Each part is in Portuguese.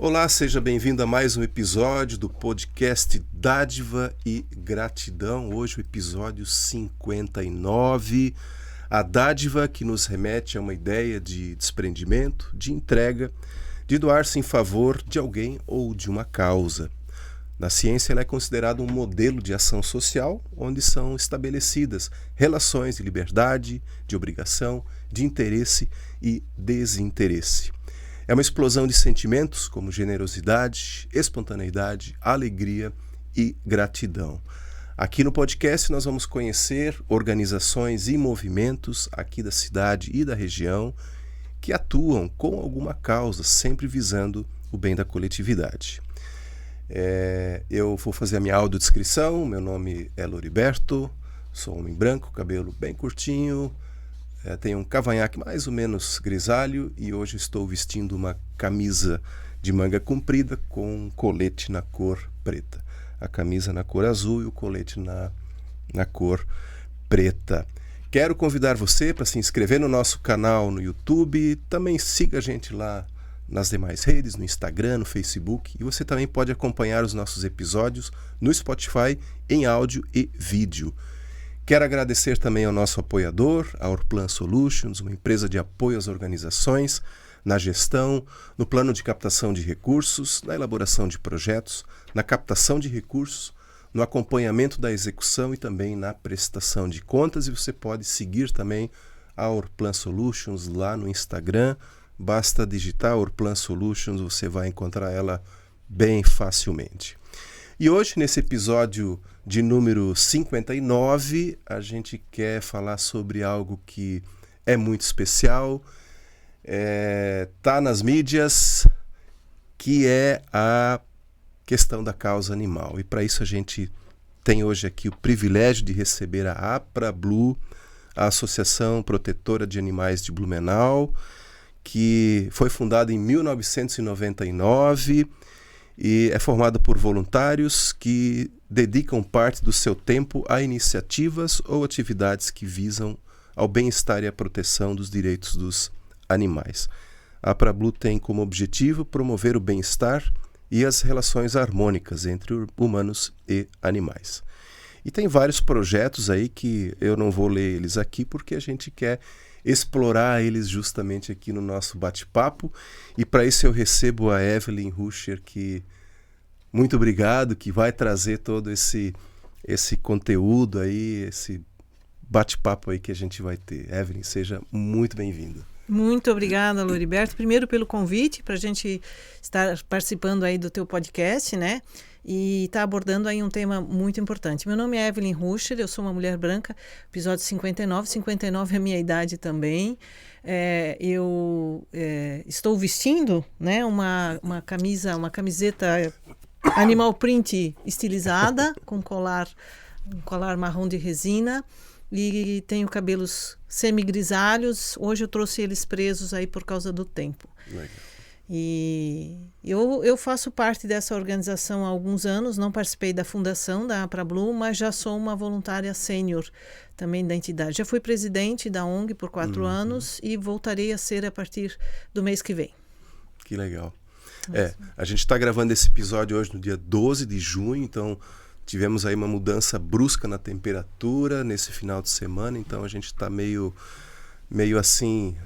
Olá, seja bem-vindo a mais um episódio do podcast Dádiva e Gratidão. Hoje o episódio 59, a dádiva que nos remete a uma ideia de desprendimento, de entrega, de doar-se em favor de alguém ou de uma causa. Na ciência, ela é considerada um modelo de ação social onde são estabelecidas relações de liberdade, de obrigação, de interesse e desinteresse. É uma explosão de sentimentos como generosidade, espontaneidade, alegria e gratidão. Aqui no podcast nós vamos conhecer organizações e movimentos aqui da cidade e da região que atuam com alguma causa, sempre visando o bem da coletividade. Eu vou fazer a minha audiodescrição. Meu nome é Loriberto, sou um homem branco, cabelo bem curtinho, tenho um cavanhaque mais ou menos grisalho e hoje estou vestindo uma camisa de manga comprida com um colete na cor preta. A camisa na cor azul e o colete na cor preta. Quero convidar você para se inscrever no nosso canal no YouTube, também siga a gente lá nas demais redes, no Instagram, no Facebook, e você também pode acompanhar os nossos episódios no Spotify em áudio e vídeo. Quero agradecer também ao nosso apoiador, a Orplan Solutions, uma empresa de apoio às organizações, na gestão, no plano de captação de recursos, na elaboração de projetos, na captação de recursos, no acompanhamento da execução e também na prestação de contas. E você pode seguir também a Orplan Solutions lá no Instagram. Basta digitar Orplan Solutions, você vai encontrar ela bem facilmente. E hoje, nesse episódio de número 59, a gente quer falar sobre algo que é muito especial, está nas mídias, que é a questão da causa animal. E para isso a gente tem hoje aqui o privilégio de receber a APRA-Blu, a Associação Protetora de Animais de Blumenau, que foi fundada em 1999 e é formada por voluntários que dedicam parte do seu tempo a iniciativas ou atividades que visam ao bem-estar e à proteção dos direitos dos animais. A APRA-Blu tem como objetivo promover o bem-estar e as relações harmônicas entre humanos e animais. E tem vários projetos aí que eu não vou ler eles aqui porque a gente quer explorar eles justamente aqui no nosso bate-papo. E para isso eu recebo a Evelyn Ruscher, que muito obrigado, que vai trazer todo esse conteúdo aí, esse bate-papo aí que a gente vai ter. Evelyn, seja muito bem-vinda. Muito obrigada, Loriberto, primeiro pelo convite para a gente estar participando aí do teu podcast, né? E está abordando aí um tema muito importante. Meu nome é Evelyn Ruscher, eu sou uma mulher branca, episódio 59 é a minha idade também. Eu estou vestindo, né, uma camiseta animal print estilizada, com um colar marrom de resina, e tenho cabelos semi-grisalhos. Hoje eu trouxe eles presos aí por causa do tempo. Legal. E eu faço parte dessa organização há alguns anos, não participei da fundação da APRA-Blu, mas já sou uma voluntária sênior também da entidade. Já fui presidente da ONG por 4 anos e voltarei a ser a partir do mês que vem. Que legal. A gente está gravando esse episódio hoje no dia 12 de junho, então tivemos aí uma mudança brusca na temperatura nesse final de semana, então a gente está meio assim,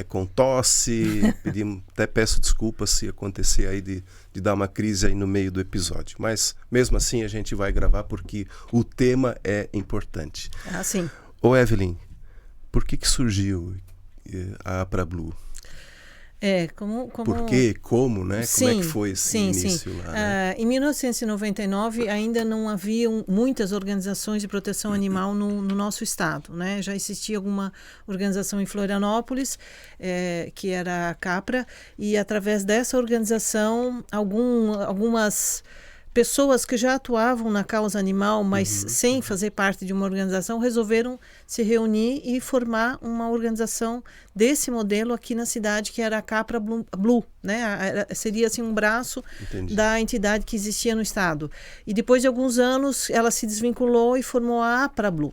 com tosse. Até peço desculpas se acontecer aí de dar uma crise aí no meio do episódio, mas mesmo assim a gente vai gravar porque o tema é importante. Sim. Ô Evelyn, por que surgiu a APRA-Blu? Por quê? Como, né? Sim, como é que foi esse início lá? Né? Em 1999 ainda não haviam muitas organizações de proteção animal no nosso estado, né? Já existia alguma organização em Florianópolis, que era a CAPRA, e através dessa organização algumas pessoas que já atuavam na causa animal, mas sem fazer parte de uma organização, resolveram se reunir e formar uma organização desse modelo aqui na cidade, que era a APRA-Blu, né? Seria assim um braço da entidade que existia no estado. E depois de alguns anos, ela se desvinculou e formou a APRA-Blu.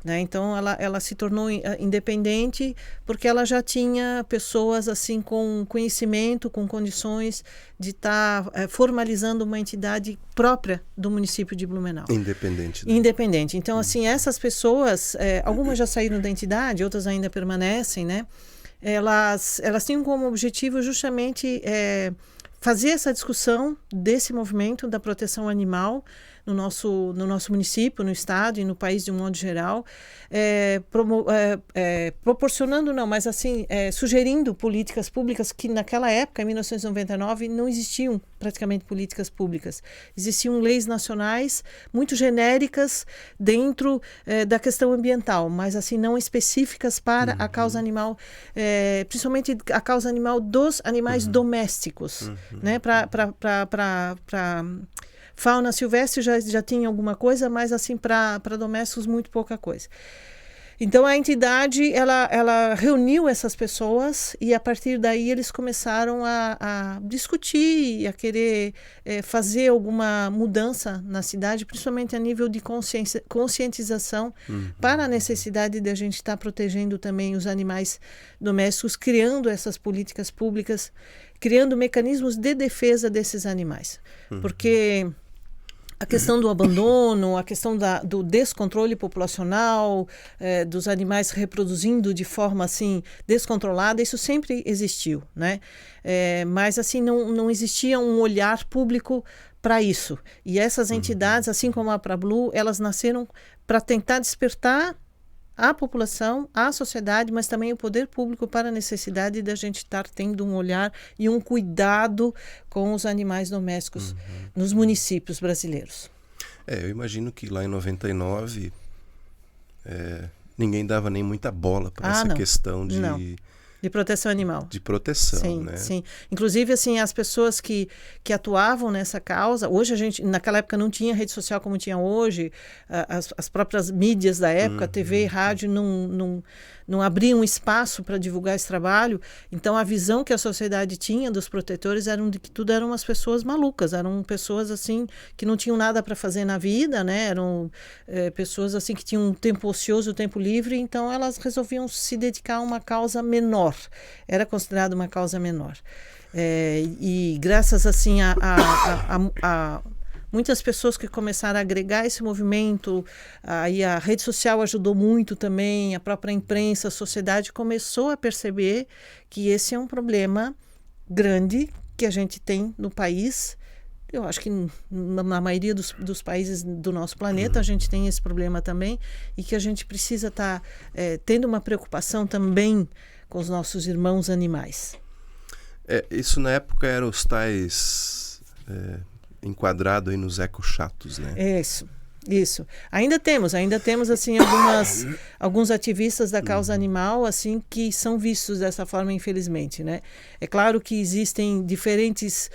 né? Então ela se tornou independente porque ela já tinha pessoas assim com conhecimento, com condições de estar formalizando uma entidade própria do município de Blumenau. Independente. Né? Independente. Então, assim, essas pessoas, algumas já saíram da entidade, outras ainda permanecem, né? Elas tinham como objetivo justamente fazer essa discussão desse movimento da proteção animal no nosso município, no estado e no país de um modo geral, proporcionando não, mas assim, sugerindo políticas públicas que naquela época, em 1999, não existiam praticamente políticas públicas. Existiam leis nacionais muito genéricas dentro da questão ambiental, mas assim não específicas para a causa animal, principalmente a causa animal dos animais domésticos, né? Para fauna silvestre já tinha alguma coisa, mas assim para domésticos muito pouca coisa. Então a entidade ela reuniu essas pessoas e a partir daí eles começaram a discutir e a querer fazer alguma mudança na cidade, principalmente a nível de conscientização para a necessidade de a gente estar protegendo também os animais domésticos, criando essas políticas públicas, criando mecanismos de defesa desses animais. Porque a questão do abandono, a questão do descontrole populacional, dos animais reproduzindo de forma assim descontrolada, isso sempre existiu, né? Mas assim não existia um olhar público para isso. E essas entidades, assim como a Prablu, elas nasceram para tentar despertar a população, a sociedade, mas também o poder público para a necessidade da gente estar tendo um olhar e um cuidado com os animais domésticos nos municípios brasileiros. Eu imagino que lá em 99 ninguém dava nem muita bola para essa questão de proteção animal. De proteção, sim, né? Sim. Inclusive, assim, as pessoas que atuavam nessa causa, hoje a gente, naquela época não tinha rede social como tinha hoje, as próprias mídias da época, TV e rádio não abriam espaço para divulgar esse trabalho, então a visão que a sociedade tinha dos protetores era de que tudo eram umas pessoas malucas, eram pessoas assim que não tinham nada para fazer na vida, né? Eram pessoas assim que tinham um tempo ocioso, tempo livre, então elas resolviam se dedicar a uma causa menor, era considerado uma causa menor. E graças assim a muitas pessoas que começaram a agregar esse movimento, aí a rede social ajudou muito também, a própria imprensa, a sociedade começou a perceber que esse é um problema grande que a gente tem no país. Eu acho que na maioria dos países do nosso planeta a gente tem esse problema também e que a gente precisa estar tendo uma preocupação também com os nossos irmãos animais. Isso na época eram os tais enquadrado aí nos ecochatos, né? Isso. Ainda temos assim alguns ativistas da causa animal assim que são vistos dessa forma, infelizmente, né? É claro que existem diferentes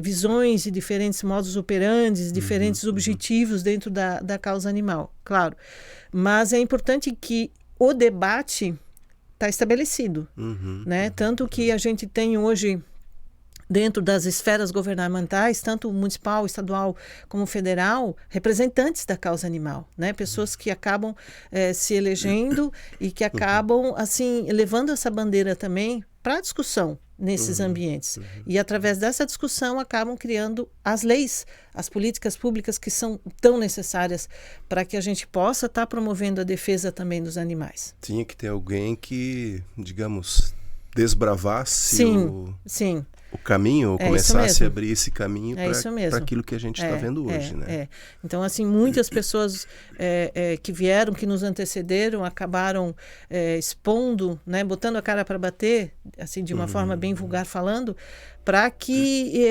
visões e diferentes modus operandi, diferentes objetivos dentro da causa animal, claro. Mas é importante que o debate está estabelecido, né? Tanto que a gente tem hoje dentro das esferas governamentais, tanto municipal, estadual como federal, representantes da causa animal, né? Pessoas que acabam se elegendo e que acabam assim levando essa bandeira também para a discussão nesses ambientes. E através dessa discussão acabam criando as leis, as políticas públicas que são tão necessárias para que a gente possa estar promovendo a defesa também dos animais. Tinha que ter alguém que, digamos, desbravasse o caminho, ou começasse a abrir esse caminho para aquilo que a gente está vendo hoje, né? Então, assim, muitas pessoas que vieram, que nos antecederam, acabaram expondo, né, botando a cara para bater, assim, de uma forma bem vulgar falando, para que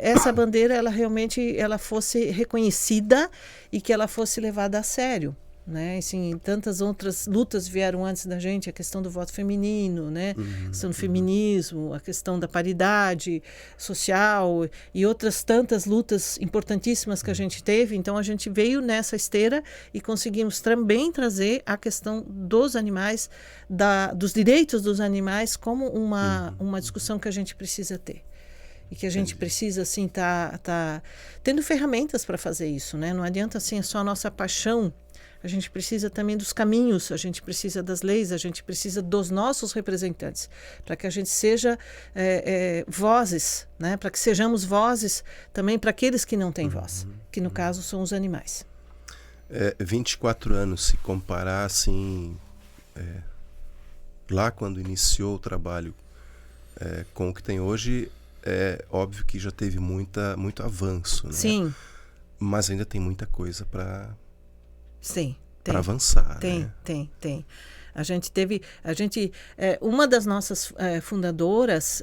essa bandeira, ela realmente fosse reconhecida e que ela fosse levada a sério. Né? Assim, tantas outras lutas vieram antes da gente, a questão do voto feminino, né? A questão do feminismo, a questão da paridade social e outras tantas lutas importantíssimas que a gente teve. Então a gente veio nessa esteira e conseguimos também trazer a questão dos animais, dos direitos dos animais como uma discussão que a gente precisa ter. E que a gente precisa, assim, tá tendo ferramentas para fazer isso, né? Não adianta, assim, é só a nossa paixão, a gente precisa também dos caminhos, a gente precisa das leis, a gente precisa dos nossos representantes, para que a gente seja vozes, né? Para que sejamos vozes também para aqueles que não têm voz, que no caso são os animais. 24 anos, se comparar assim, lá quando iniciou o trabalho com o que tem hoje, é óbvio que já teve muito avanço, né? Sim. Mas ainda tem muita coisa para avançar. Tem. Uma das nossas fundadoras,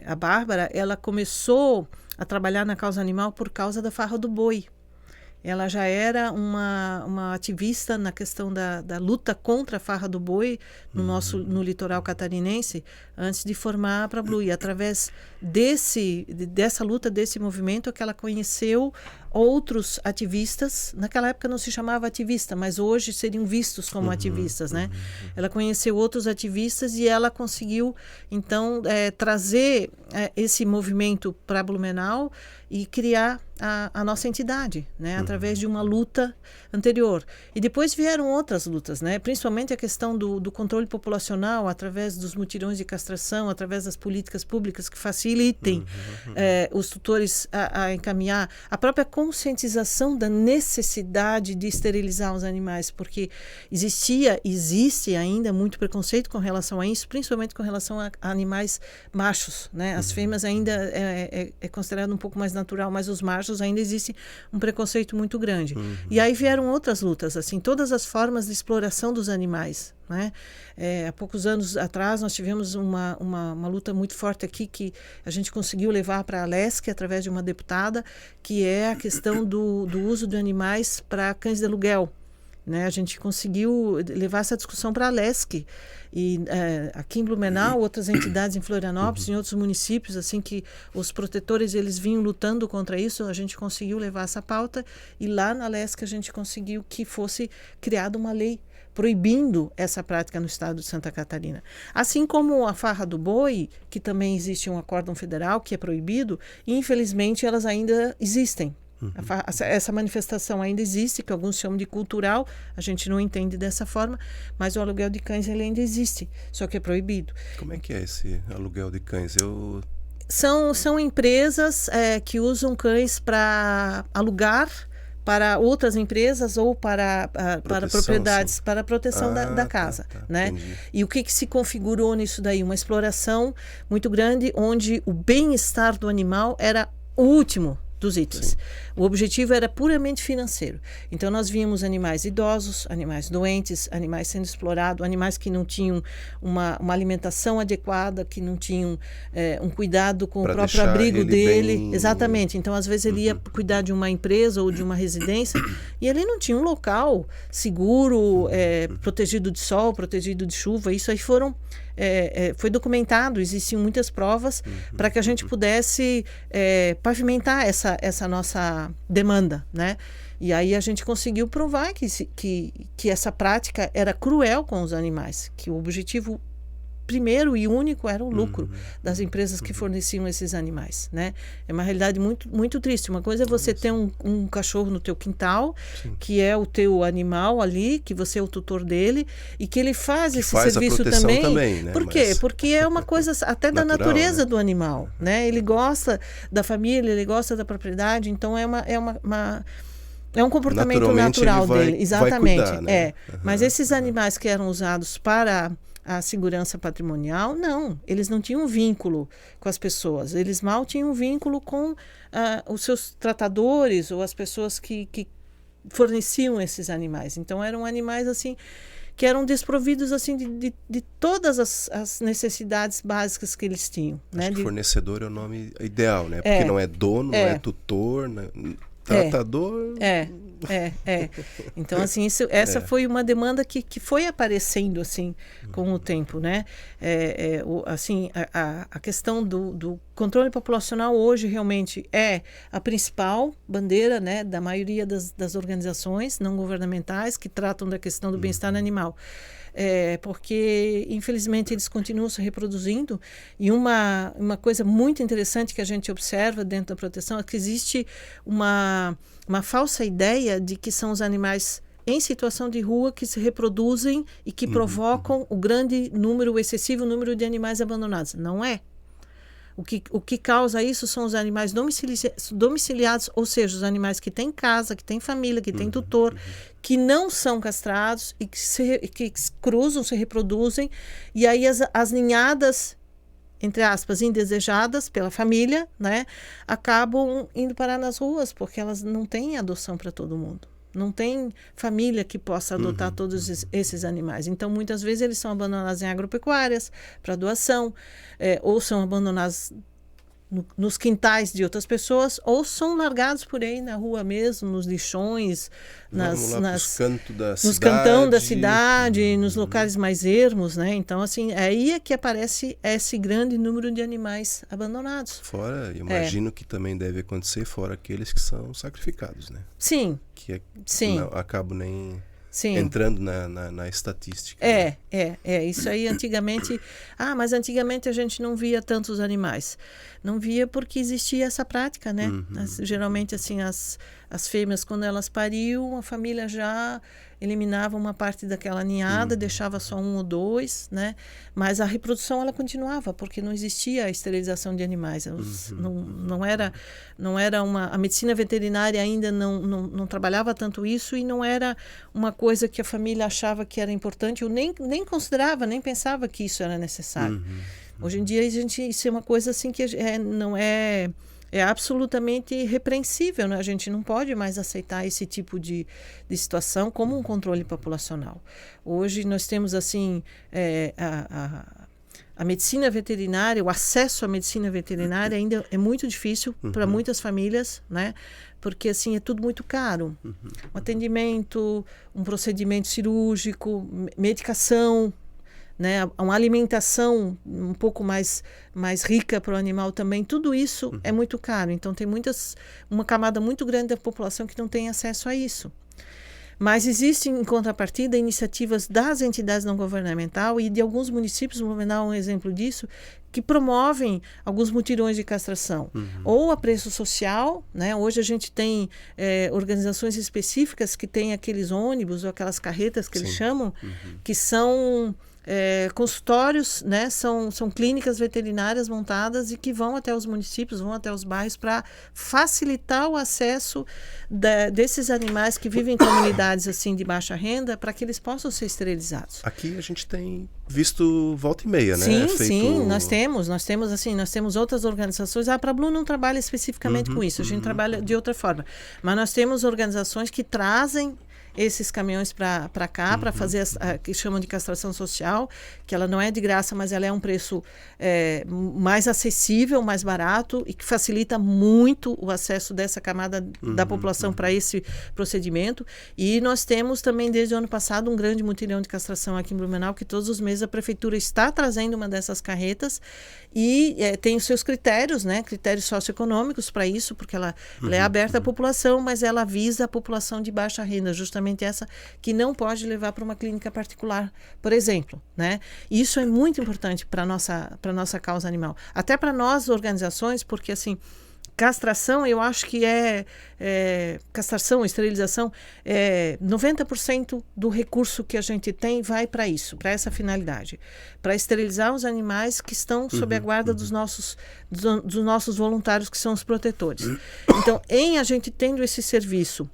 a Bárbara, ela começou a trabalhar na causa animal por causa da farra do boi. Ela já era uma ativista na questão da luta contra a farra do boi no litoral catarinense, antes de formar a PraBlue. E através dessa luta, desse movimento, que ela conheceu outros ativistas. Naquela época não se chamava ativista, mas hoje seriam vistos como ativistas, né? Ela conheceu outros ativistas e ela conseguiu, então, trazer esse movimento para Blumenau e criar a nossa entidade, né? Através de uma luta anterior. E depois vieram outras lutas, né? Principalmente a questão do controle populacional, através dos mutirões de castração, através das políticas públicas que facilitem os tutores a encaminhar a própria conscientização da necessidade de esterilizar os animais, porque existe ainda muito preconceito com relação a isso, principalmente com relação a animais machos, né? As fêmeas ainda é considerado um pouco mais natural, mas os machos ainda existe um preconceito muito grande. E aí vieram outras lutas, assim, todas as formas de exploração dos animais, né? Há poucos anos atrás nós tivemos uma luta muito forte aqui que a gente conseguiu levar para a LESC através de uma deputada, que é a questão do uso de animais para cães de aluguel, né? A gente conseguiu levar essa discussão para a LESC e aqui em Blumenau, outras entidades em Florianópolis, em outros municípios, assim, que os protetores eles vinham lutando contra isso, a gente conseguiu levar essa pauta e lá na LESC a gente conseguiu que fosse criada uma lei proibindo essa prática no estado de Santa Catarina. Assim como a farra do boi, que também existe um acórdão federal que é proibido, e infelizmente elas ainda existem. Essa manifestação ainda existe, que alguns chamam de cultural, a gente não entende dessa forma, mas o aluguel de cães ele ainda existe, só que é proibido. Como é que é esse aluguel de cães? São empresas que usam cães para alugar para outras empresas ou para propriedades, sim, para a proteção da casa, né? Entendi. E o que se configurou nisso daí? Uma exploração muito grande, onde o bem-estar do animal era o último dos itens. Sim. O objetivo era puramente financeiro. Então nós víamos animais idosos, animais doentes, animais sendo explorados, animais que não tinham uma alimentação adequada, que não tinham um cuidado com pra o próprio abrigo dele. Bem... Exatamente. Então às vezes ele ia cuidar de uma empresa ou de uma residência e ele não tinha um local seguro, protegido de sol, protegido de chuva. Isso aí foi documentado, existiam muitas provas para que a gente pudesse pavimentar essa nossa demanda, né? E aí a gente conseguiu provar que essa prática era cruel com os animais, que o objetivo primeiro e único era o lucro das empresas que forneciam esses animais, né? É uma realidade muito, muito triste. Uma coisa é você ter um cachorro no teu quintal, sim, que é o teu animal ali, que você é o tutor dele e que ele faz esse serviço também, né? Por quê? Porque é uma coisa até da natureza, né, do animal, né? Ele gosta da família, ele gosta da propriedade, então é um comportamento natural dele. Exatamente. Vai cuidar, né? Mas esses animais que eram usados para a segurança patrimonial, não, eles não tinham vínculo com as pessoas, eles mal tinham vínculo com os seus tratadores ou as pessoas que forneciam esses animais. Então eram animais assim que eram desprovidos assim de todas as necessidades básicas que eles tinham. Acho que fornecedor é o nome ideal, né? Porque não é dono, não é tutor, né? Tratador. Então, assim, essa foi uma demanda que foi aparecendo, assim, com o tempo, né? A questão do controle populacional hoje realmente é a principal bandeira, né, da maioria das organizações não governamentais que tratam da questão do bem-estar animal. Porque, infelizmente, eles continuam se reproduzindo e uma coisa muito interessante que a gente observa dentro da proteção é que existe uma falsa ideia de que são os animais em situação de rua que se reproduzem e que provocam o excessivo número de animais abandonados. Não é. O que causa isso são os animais domiciliados, ou seja, os animais que têm casa, que têm família, que têm tutor, que não são castrados e que cruzam, se reproduzem, e aí as ninhadas, entre aspas, indesejadas pela família, né, acabam indo parar nas ruas, porque elas não têm adoção para todo mundo. Não tem família que possa adotar todos esses animais. Então, muitas vezes, eles são abandonados em agropecuárias para doação, ou são abandonados nos quintais de outras pessoas, ou são largados por aí na rua mesmo, nos lixões, nos cantão da cidade, nos locais mais ermos, né? Então, assim, aí é que aparece esse grande número de animais abandonados. Fora, imagino que também deve acontecer, fora aqueles que são sacrificados, né? Sim. Que sim. Não, acabo nem... Sim. Entrando na estatística. Isso aí antigamente... mas antigamente a gente não via tantos animais. Não via porque existia essa prática, né? Geralmente, assim, as fêmeas, quando elas pariam, a família já eliminava uma parte daquela ninhada, deixava só um ou dois, né? Mas a reprodução, ela continuava, porque não existia a esterilização de animais. Não era a medicina veterinária ainda não trabalhava tanto isso, e não era uma coisa que a família achava que era importante, ou nem considerava, nem pensava que isso era necessário. Hoje em dia, isso é uma coisa assim que não é... É absolutamente repreensível, né? A gente não pode mais aceitar esse tipo de situação como um controle populacional. Hoje nós temos, assim, a medicina veterinária, o acesso à medicina veterinária ainda é muito difícil para muitas famílias, né? Porque, assim, é tudo muito caro. Um atendimento, um procedimento cirúrgico, medicação, né, uma alimentação um pouco mais rica para o animal também, tudo isso é muito caro. Então, tem uma camada muito grande da população que não tem acesso a isso. Mas existem, em contrapartida, iniciativas das entidades não governamentais e de alguns municípios, vou dar um exemplo disso, que promovem alguns mutirões de castração, ou a preço social, né? Hoje a gente tem organizações específicas que têm aqueles ônibus ou aquelas carretas que eles chamam, que são... consultórios, né? São clínicas veterinárias montadas e que vão até os municípios, vão até os bairros para facilitar o acesso desses animais que vivem em comunidades assim de baixa renda, para que eles possam ser esterilizados. Aqui a gente tem visto volta e meia, né? Sim, nós temos outras organizações. A Prablu não trabalha especificamente com isso, a gente trabalha de outra forma. Mas nós temos organizações que trazem esses caminhões para cá, para fazer que chamam de castração social, que ela não é de graça, mas ela é um preço mais acessível, mais barato, e que facilita muito o acesso dessa camada da população para esse procedimento. E nós temos também, desde o ano passado, um grande mutirão de castração aqui em Blumenau, que todos os meses a prefeitura está trazendo uma dessas carretas, e tem os seus critérios, né, critérios socioeconômicos para isso, porque ela é aberta à população, mas ela visa a população de baixa renda, justamente essa que não pode levar para uma clínica particular, por exemplo, né? Isso é muito importante para nossa causa animal, até para nós organizações, porque, assim, castração, eu acho que castração, esterilização, 90% do recurso que a gente tem vai para isso, para essa finalidade, para esterilizar os animais que estão sob a guarda dos nossos voluntários, que são os protetores. Então, a gente tendo esse serviço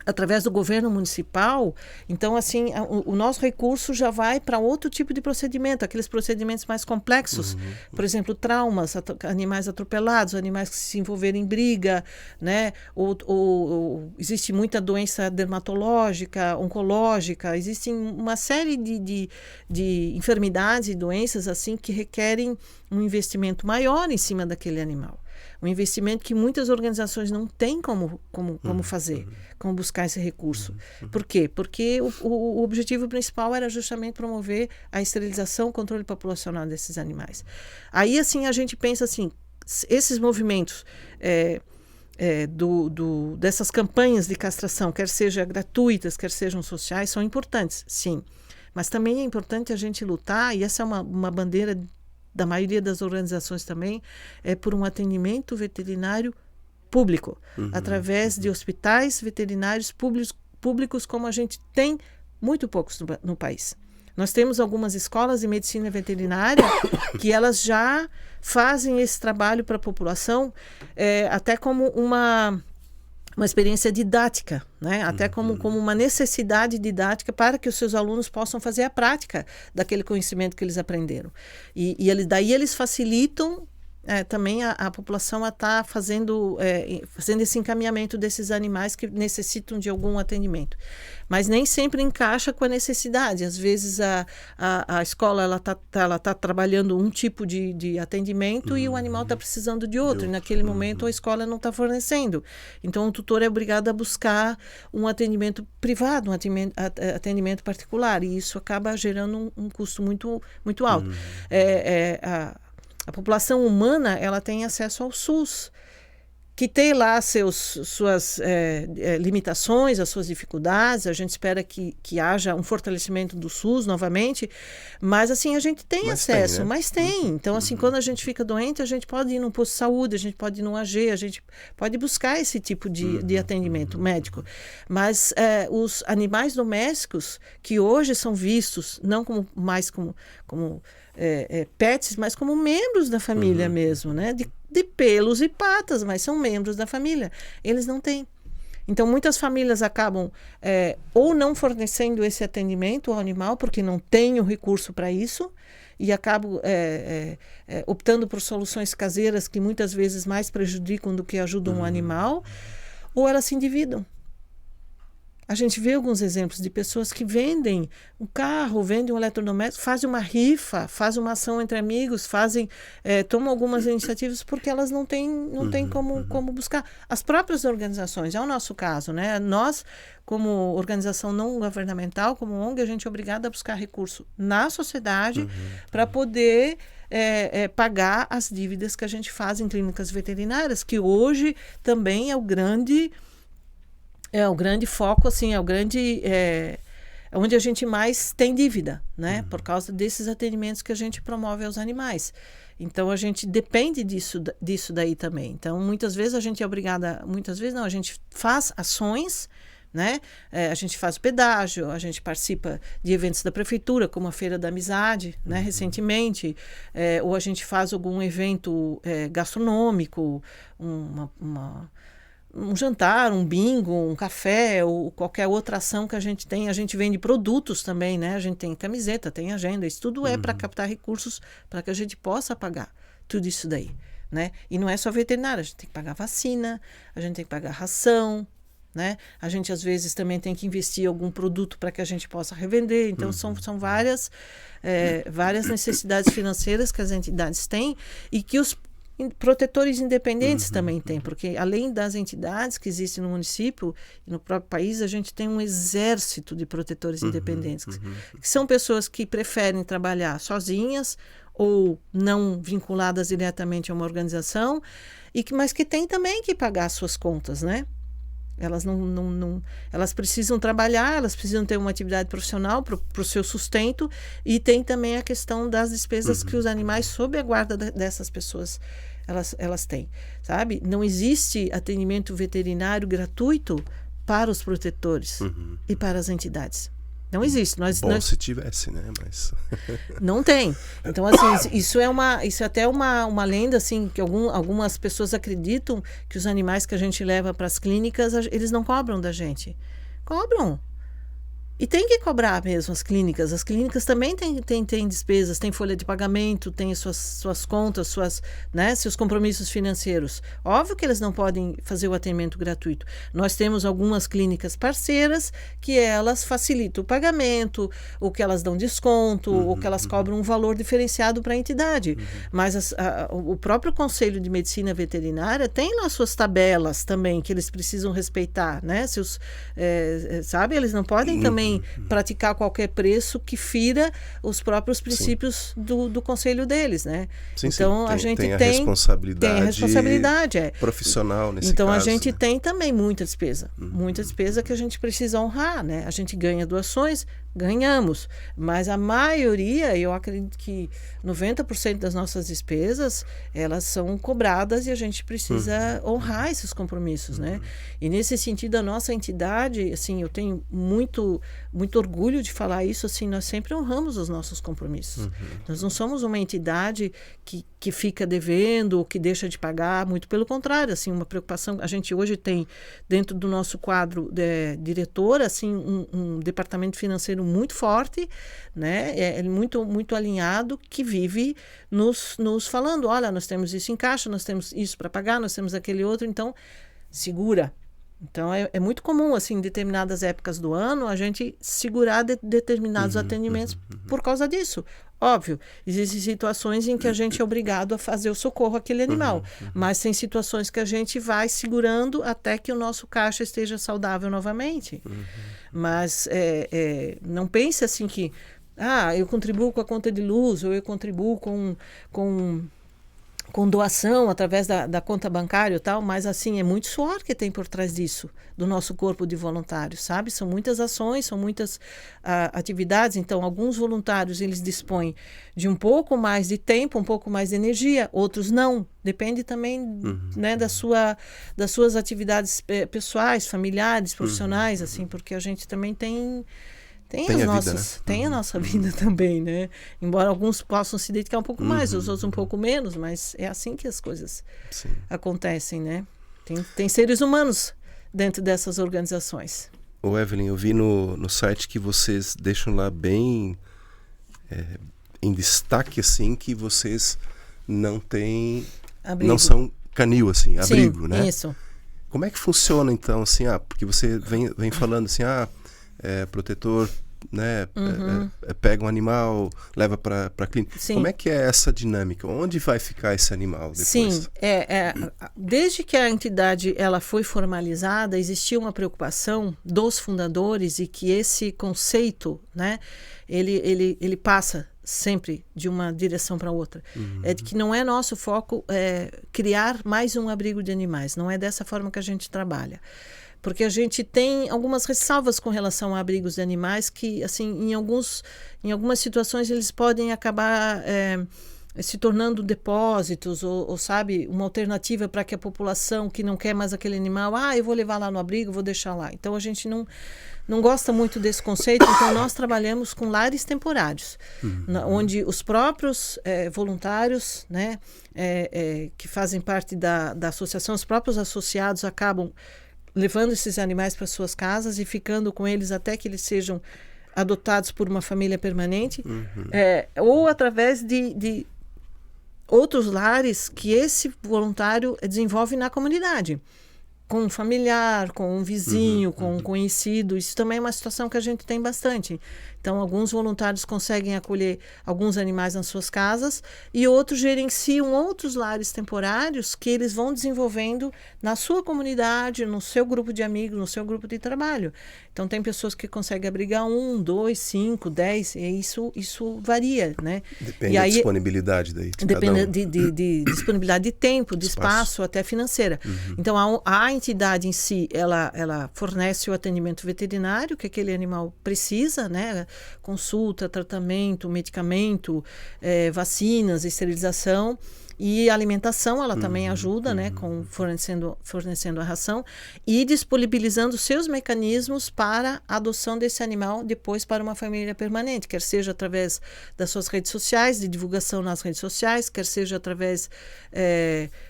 através do governo municipal, então, assim, o nosso recurso já vai para outro tipo de procedimento, aqueles procedimentos mais complexos, por exemplo, traumas, animais atropelados, animais que se envolverem em briga, né? Ou existe muita doença dermatológica, oncológica, existem uma série de enfermidades e doenças, assim, que requerem um investimento maior em cima daquele animal. Um investimento que muitas organizações não têm como fazer, como buscar esse recurso. Por quê? Porque o objetivo principal era justamente promover a esterilização, o controle populacional desses animais. Aí, assim, a gente pensa assim, esses movimentos dessas campanhas de castração, quer sejam gratuitas, quer sejam sociais, são importantes, sim. Mas também é importante a gente lutar, e essa é uma bandeira da maioria das organizações também, por um atendimento veterinário público, através de hospitais veterinários públicos como a gente tem muito poucos no país. Nós temos algumas escolas de medicina veterinária que elas já fazem esse trabalho para a população, até como uma experiência didática, né? Até como uma necessidade didática para que os seus alunos possam fazer a prática daquele conhecimento que eles aprenderam. E daí eles facilitam também a população a estar fazendo esse encaminhamento desses animais que necessitam de algum atendimento. Mas nem sempre encaixa com a necessidade. Às vezes a escola ela tá trabalhando um tipo de atendimento e o animal está precisando de outro. E naquele momento a escola não está fornecendo. Então o tutor é obrigado a buscar um atendimento privado, um atendimento particular. E isso acaba gerando um custo muito, muito alto. A população humana ela tem acesso ao SUS, que tem lá suas limitações, as suas dificuldades. A gente espera que haja um fortalecimento do SUS novamente, mas assim, a gente tem acesso, mas tem. Então, assim, quando a gente fica doente, a gente pode ir num posto de saúde, a gente pode ir num AG, a gente pode buscar esse tipo de atendimento médico. Mas os animais domésticos, que hoje são vistos não mais como pets, mas como membros da família mesmo, né? De pelos e patas, mas são membros da família. Eles não têm. Então, muitas famílias acabam ou não fornecendo esse atendimento ao animal, porque não tem o recurso para isso, e acabam optando por soluções caseiras que muitas vezes mais prejudicam do que ajudam o animal, ou elas se endividam. A gente vê alguns exemplos de pessoas que vendem um carro, vendem um eletrodoméstico, fazem uma rifa, fazem uma ação entre amigos, tomam algumas iniciativas porque elas não têm como buscar. As próprias organizações, é o nosso caso, né? Nós, como organização não governamental, como ONG, a gente é obrigado a buscar recurso na sociedade para poder pagar as dívidas que a gente faz em clínicas veterinárias, que hoje também é o grande foco, assim, onde a gente mais tem dívida, né? Por causa desses atendimentos que a gente promove aos animais. Então, a gente depende disso daí também. Então, muitas vezes a gente é obrigada, a gente faz ações, né? A gente faz o pedágio, a gente participa de eventos da prefeitura, como a Feira da Amizade, né? Recentemente, ou a gente faz algum evento gastronômico, um jantar, um bingo, um café ou qualquer outra ação que a gente tem. A gente vende produtos também, né? A gente tem camiseta, tem agenda. Isso tudo é para captar recursos para que a gente possa pagar tudo isso daí, né? E não é só veterinário, a gente tem que pagar vacina, a gente tem que pagar ração, né? A gente às vezes também tem que investir em algum produto para que a gente possa revender. Então são várias necessidades financeiras que as entidades têm e que os protetores independentes também têm, porque além das entidades que existem no município e no próprio país, a gente tem um exército de protetores independentes, que são pessoas que preferem trabalhar sozinhas ou não vinculadas diretamente a uma organização, mas que têm também que pagar as suas contas, né? Elas elas precisam trabalhar, elas precisam ter uma atividade profissional para o seu sustento, e tem também a questão das despesas que os animais, sob a guarda dessas pessoas, elas têm, sabe? Não existe atendimento veterinário gratuito para os protetores e para as entidades. Não existe. Se tivesse, né? Mas não tem. Então, assim, isso é até uma lenda, assim, que algumas pessoas acreditam que os animais que a gente leva para as clínicas, eles não cobram da gente. Cobram. E tem que cobrar mesmo as clínicas. As clínicas também têm despesas, têm folha de pagamento, têm suas contas, seus compromissos financeiros. Óbvio que eles não podem fazer o atendimento gratuito. Nós temos algumas clínicas parceiras que elas facilitam o pagamento, ou que elas dão desconto, ou que elas cobram um valor diferenciado para a entidade. Mas o próprio Conselho de Medicina Veterinária tem lá suas tabelas também, que eles precisam respeitar, né? Sabe? Eles não podem também também praticar qualquer preço que fira os próprios princípios do conselho deles, né? Sim, então sim. A gente tem a responsabilidade profissional nesse então caso. A gente né? tem também muita despesa que a gente precisa honrar, né? A gente ganha doações, ganhamos, mas a maioria, eu acredito que 90% das nossas despesas, elas são cobradas e a gente precisa honrar esses compromissos, né? E nesse sentido, a nossa entidade, assim, eu tenho muito orgulho de falar isso, assim, nós sempre honramos os nossos compromissos. Nós não somos uma entidade que fica devendo ou que deixa de pagar, muito pelo contrário, assim, uma preocupação. A gente hoje tem, dentro do nosso quadro diretor, assim, um departamento financeiro muito forte, né? É muito alinhado, que vive nos falando, olha, nós temos isso em caixa, nós temos isso para pagar, nós temos aquele outro, então segura. Então é muito comum, assim, em determinadas épocas do ano, a gente segurar determinados atendimentos por causa disso. Óbvio, existem situações em que a gente é obrigado a fazer o socorro àquele animal, mas tem situações que a gente vai segurando até que o nosso caixa esteja saudável novamente. Mas não pense assim que eu contribuo com a conta de luz, ou eu contribuo com doação através da conta bancária e tal, mas assim, é muito suor que tem por trás disso, do nosso corpo de voluntários, sabe? São muitas ações, são muitas atividades, então alguns voluntários, eles dispõem de um pouco mais de tempo, um pouco mais de energia, outros não, depende também né, das suas atividades pessoais, familiares, profissionais, assim, porque a gente também tem a nossa vida também, né? Embora alguns possam se dedicar um pouco mais, os outros um pouco menos, mas é assim que as coisas acontecem, né? Tem seres humanos dentro dessas organizações. Ô Evelyn, eu vi no site que vocês deixam lá bem em destaque, assim, que vocês não são canil, assim, abrigo, Sim, né? Isso. Como é que funciona, então, assim, porque você vem falando assim, protetor, né, pega um animal, leva para a clínica. Sim. Como é que é essa dinâmica? Onde vai ficar esse animal depois? Sim, desde que a entidade ela foi formalizada, existia uma preocupação dos fundadores e que esse conceito, né, ele passa sempre de uma direção para outra. É de que não é nosso foco criar mais um abrigo de animais, não é dessa forma que a gente trabalha. Porque a gente tem algumas ressalvas com relação a abrigos de animais que, assim, em algumas situações eles podem acabar se tornando depósitos ou, sabe, uma alternativa para que a população que não quer mais aquele animal, eu vou levar lá no abrigo, vou deixar lá. Então a gente não gosta muito desse conceito, então nós trabalhamos com lares temporários, onde os próprios voluntários, né, que fazem parte da associação, os próprios associados acabam levando esses animais para suas casas e ficando com eles até que eles sejam adotados por uma família permanente, ou através de outros lares que esse voluntário desenvolve na comunidade, com um familiar, com um vizinho, com um conhecido. Isso também é uma situação que a gente tem bastante. Então, alguns voluntários conseguem acolher alguns animais nas suas casas e outros gerenciam outros lares temporários que eles vão desenvolvendo na sua comunidade, no seu grupo de amigos, no seu grupo de trabalho. Então, tem pessoas que conseguem abrigar 1, 2, 5, 10, e isso varia, né? Depende da disponibilidade daí. Depende de disponibilidade de tempo, de espaço até financeira. Então, a entidade em si, ela fornece o atendimento veterinário que aquele animal precisa, né? Consulta, tratamento, medicamento, vacinas, esterilização. E a alimentação, ela também ajuda, né, com fornecendo a ração e disponibilizando seus mecanismos para a adoção desse animal depois para uma família permanente, quer seja através das suas redes sociais, de divulgação nas redes sociais, quer seja através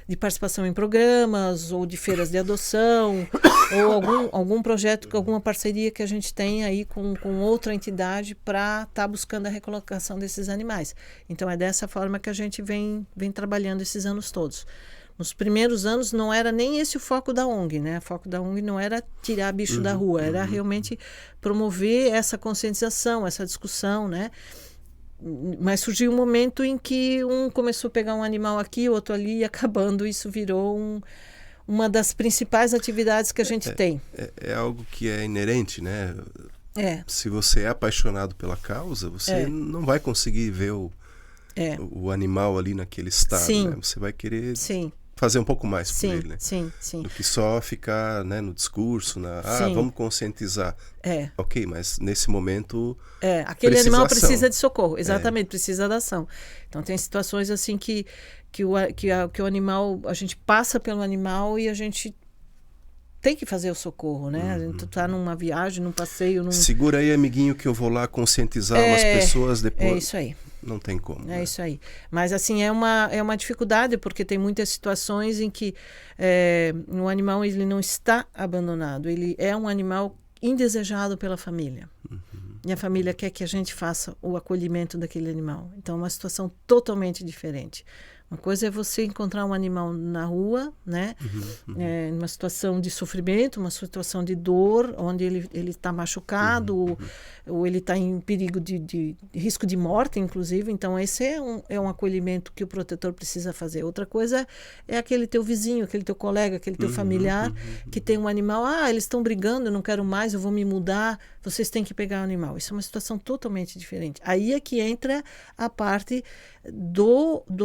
de participação em programas ou de feiras de adoção ou algum projeto, alguma parceria que a gente tem aí com outra entidade para estar buscando a recolocação desses animais. Então é dessa forma que a gente vem trabalhando esses anos todos. Nos primeiros anos não era nem esse o foco da ONG, né? O foco da ONG não era tirar bicho da rua, era realmente promover essa conscientização, essa discussão, né? Mas surgiu um momento em que um começou a pegar um animal aqui, outro ali, e acabando isso virou uma das principais atividades que a gente tem. É algo que é inerente, né? Se você é apaixonado pela causa, você não vai conseguir ver o animal ali naquele estado. Sim. Né? Você vai querer Sim. fazer um pouco mais por ele. Né? Sim. Do que só ficar, né, no discurso, vamos conscientizar. Ok, mas nesse momento... aquele animal precisa de socorro, exatamente, precisa da ação. Então tem situações assim que o animal, a gente passa pelo animal e a gente tem que fazer o socorro, né? A gente tá numa viagem, num passeio... Segura aí, amiguinho, que eu vou lá conscientizar umas pessoas depois. É isso aí. Não tem como. É isso aí. Mas, assim, é uma dificuldade, porque tem muitas situações em que o animal ele não está abandonado. Ele é um animal indesejado pela família. E a família quer que a gente faça o acolhimento daquele animal. Então, é uma situação totalmente diferente. Uma coisa é você encontrar um animal na rua, né? Numa situação de sofrimento, uma situação de dor, onde ele está machucado, ou ele está em perigo de risco de morte, inclusive. Então, esse é um acolhimento que o protetor precisa fazer. Outra coisa é aquele teu vizinho, aquele teu colega, aquele teu familiar, que tem um animal. Eles estão brigando, eu não quero mais, eu vou me mudar, vocês têm que pegar o animal. Isso é uma situação totalmente diferente. Aí é que entra a parte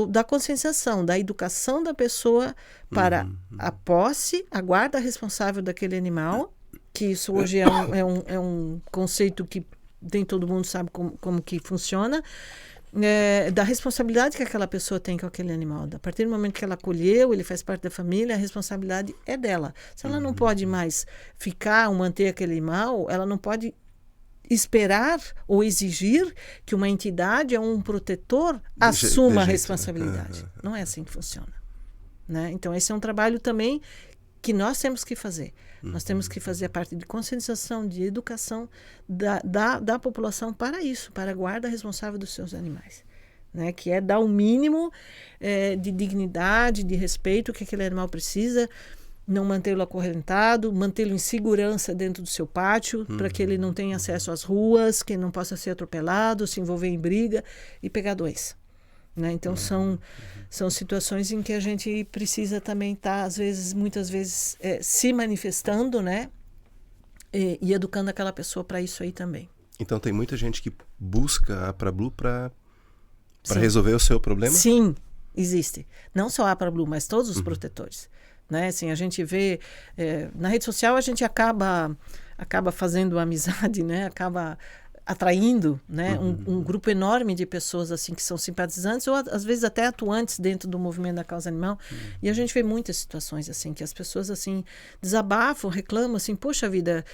da conscienciação, da educação da pessoa para a posse, a guarda responsável daquele animal, que isso hoje é um conceito que nem todo mundo sabe como que funciona, da responsabilidade que aquela pessoa tem com aquele animal. A partir do momento que ela acolheu, ele faz parte da família, a responsabilidade é dela. Se ela não pode mais ficar ou manter aquele animal, ela não pode esperar ou exigir que uma entidade ou um protetor assuma a responsabilidade. Não é assim que funciona. Né? Então, esse é um trabalho também que nós temos que fazer. Nós temos que fazer a parte de conscientização, de educação da população para isso, para a guarda responsável dos seus animais. Né? Que é dar o mínimo de dignidade, de respeito que aquele animal precisa, não mantê-lo acorrentado, mantê-lo em segurança dentro do seu pátio, para que ele não tenha acesso às ruas, que ele não possa ser atropelado, se envolver em briga e pegar doença. Né? Então, são situações em que a gente precisa também estar, muitas vezes, se manifestando, né? E educando aquela pessoa para isso aí também. Então, tem muita gente que busca a APRA-Blue para resolver o seu problema? Sim, existe. Não só a APRA-Blue, mas todos os protetores. Né? Assim, a gente vê na rede social, a gente acaba fazendo amizade, né? Acaba atraindo, né? Um grupo enorme de pessoas assim que são simpatizantes ou às vezes até atuantes dentro do movimento da causa animal. E a gente vê muitas situações assim que as pessoas assim desabafam, reclamam assim, poxa vida,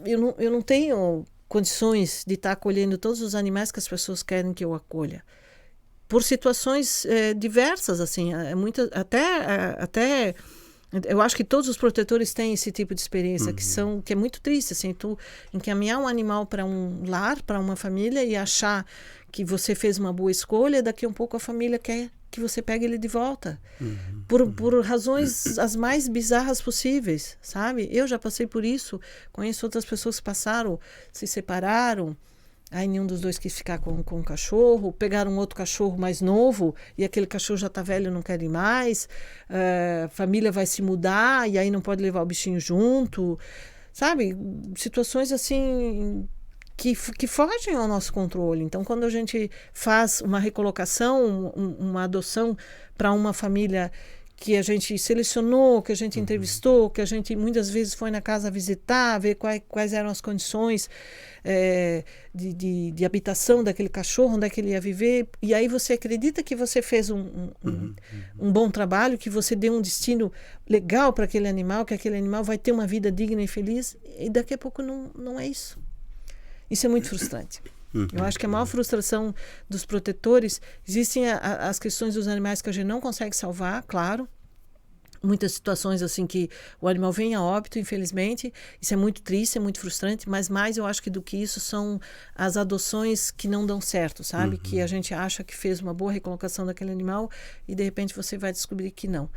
eu não tenho condições de estar acolhendo todos os animais que as pessoas querem que eu acolha. Por situações diversas, assim, até eu acho que todos os protetores têm esse tipo de experiência que é muito triste, assim, tu encaminhar um animal para um lar, para uma família e achar que você fez uma boa escolha, daqui a um pouco a família quer que você pegue ele de volta. Por razões as mais bizarras possíveis, sabe? Eu já passei por isso, conheço outras pessoas que passaram, se separaram, aí nenhum dos dois quis ficar com o cachorro, pegaram um outro cachorro mais novo e aquele cachorro já está velho, não quer ir mais, a família vai se mudar e aí não pode levar o bichinho junto, sabe? Situações assim que fogem ao nosso controle. Então, quando a gente faz uma recolocação, uma adoção para uma família que a gente selecionou, que a gente entrevistou, que a gente muitas vezes foi na casa visitar, ver quais eram as condições de habitação daquele cachorro, onde é que ele ia viver, e aí você acredita que você fez um bom trabalho, que você deu um destino legal para aquele animal, que aquele animal vai ter uma vida digna e feliz, e daqui a pouco não é isso. Isso é muito frustrante. Eu acho que a maior frustração dos protetores, existem as questões dos animais que a gente não consegue salvar, claro. Muitas situações assim que o animal vem a óbito, infelizmente. Isso é muito triste, é muito frustrante, mas mais eu acho que do que isso são as adoções que não dão certo, sabe? Que a gente acha que fez uma boa recolocação daquele animal e de repente você vai descobrir que não.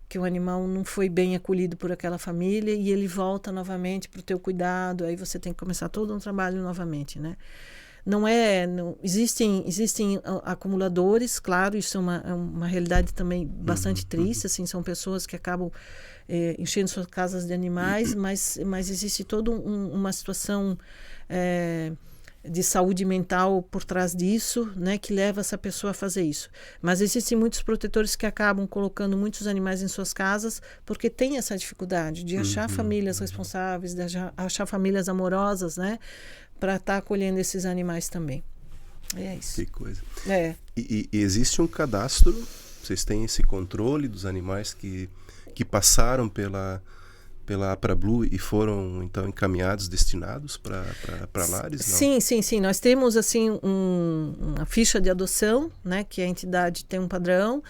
Que o animal não foi bem acolhido por aquela família e ele volta novamente para o teu cuidado, aí você tem que começar todo um trabalho novamente, né? Existem acumuladores, claro, isso é uma realidade também bastante triste, assim, são pessoas que acabam enchendo suas casas de animais, mas existe toda uma situação de saúde mental por trás disso, né, que leva essa pessoa a fazer isso. Mas existem muitos protetores que acabam colocando muitos animais em suas casas porque tem essa dificuldade de achar famílias responsáveis, de achar famílias amorosas, né, para estar acolhendo esses animais também. É isso. Que coisa. É. E existe um cadastro? Vocês têm esse controle dos animais que passaram pela APRA-Blue e foram então encaminhados, destinados para lares? Não? Sim. Nós temos assim uma ficha de adoção, né, que a entidade tem um padrão.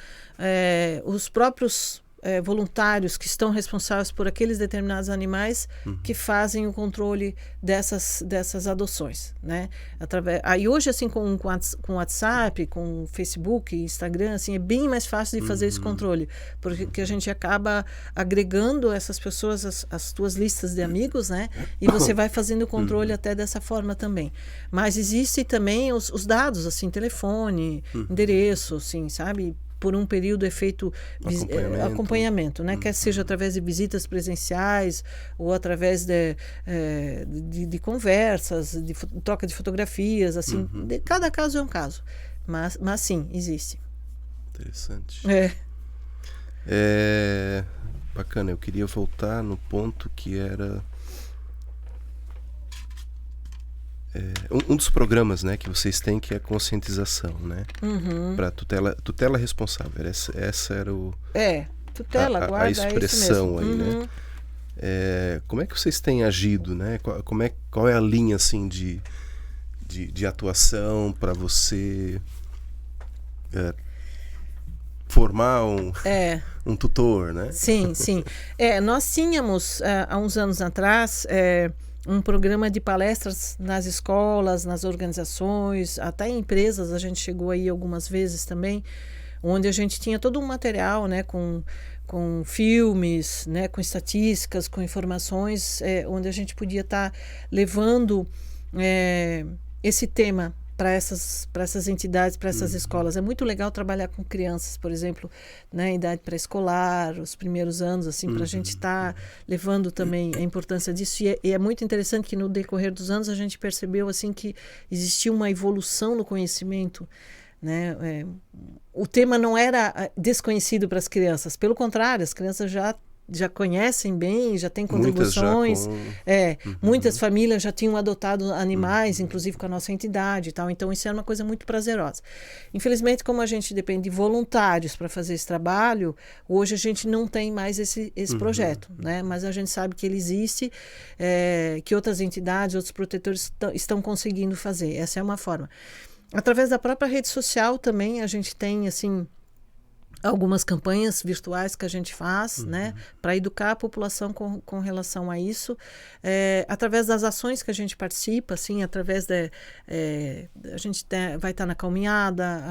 Os próprios voluntários que estão responsáveis por aqueles determinados animais que fazem o controle dessas adoções, né? Aí hoje assim com WhatsApp, com Facebook, Instagram, assim é bem mais fácil de fazer esse controle, porque a gente acaba agregando essas pessoas às tuas listas de amigos, né? E você vai fazendo o controle até dessa forma também. Mas existem também os dados, assim, telefone, endereço, assim, sabe? Por um período é feito acompanhamento, né? Quer seja através de visitas presenciais ou através de conversas, de troca de fotografias, assim. Cada caso é um caso, mas sim, existe. Interessante. Bacana, eu queria voltar no ponto que era um dos programas, né, que vocês têm, que é a conscientização, né, para tutela responsável. Essa era tutela, guarda, a expressão é isso mesmo. aí, né? Como é que vocês têm agido, né? Qual é a linha assim de atuação para você formar um tutor, né? Sim. Nós tínhamos há uns anos atrás um programa de palestras nas escolas, nas organizações, até em empresas. A gente chegou aí algumas vezes também, onde a gente tinha todo um material, né, com filmes, né, com estatísticas, com informações, onde a gente podia estar levando esse tema para essas entidades, para essas escolas. É muito legal trabalhar com crianças, por exemplo, né, idade pré-escolar, os primeiros anos, assim, para a gente estar levando também a importância disso. E é muito interessante que no decorrer dos anos a gente percebeu assim que existia uma evolução no conhecimento, né? O tema não era desconhecido para as crianças, pelo contrário, as crianças já conhecem bem, já têm contribuições. Muitas famílias já tinham adotado animais, inclusive com a nossa entidade e tal. Então, isso era uma coisa muito prazerosa. Infelizmente, como a gente depende de voluntários para fazer esse trabalho, hoje a gente não tem mais esse projeto, né? Mas a gente sabe que ele existe, que outras entidades, outros protetores estão conseguindo fazer. Essa é uma forma. Através da própria rede social também a gente tem, assim, algumas campanhas virtuais que a gente faz, né, para educar a população com relação a isso, através das ações que a gente participa, assim, através a gente vai estar na caminhada,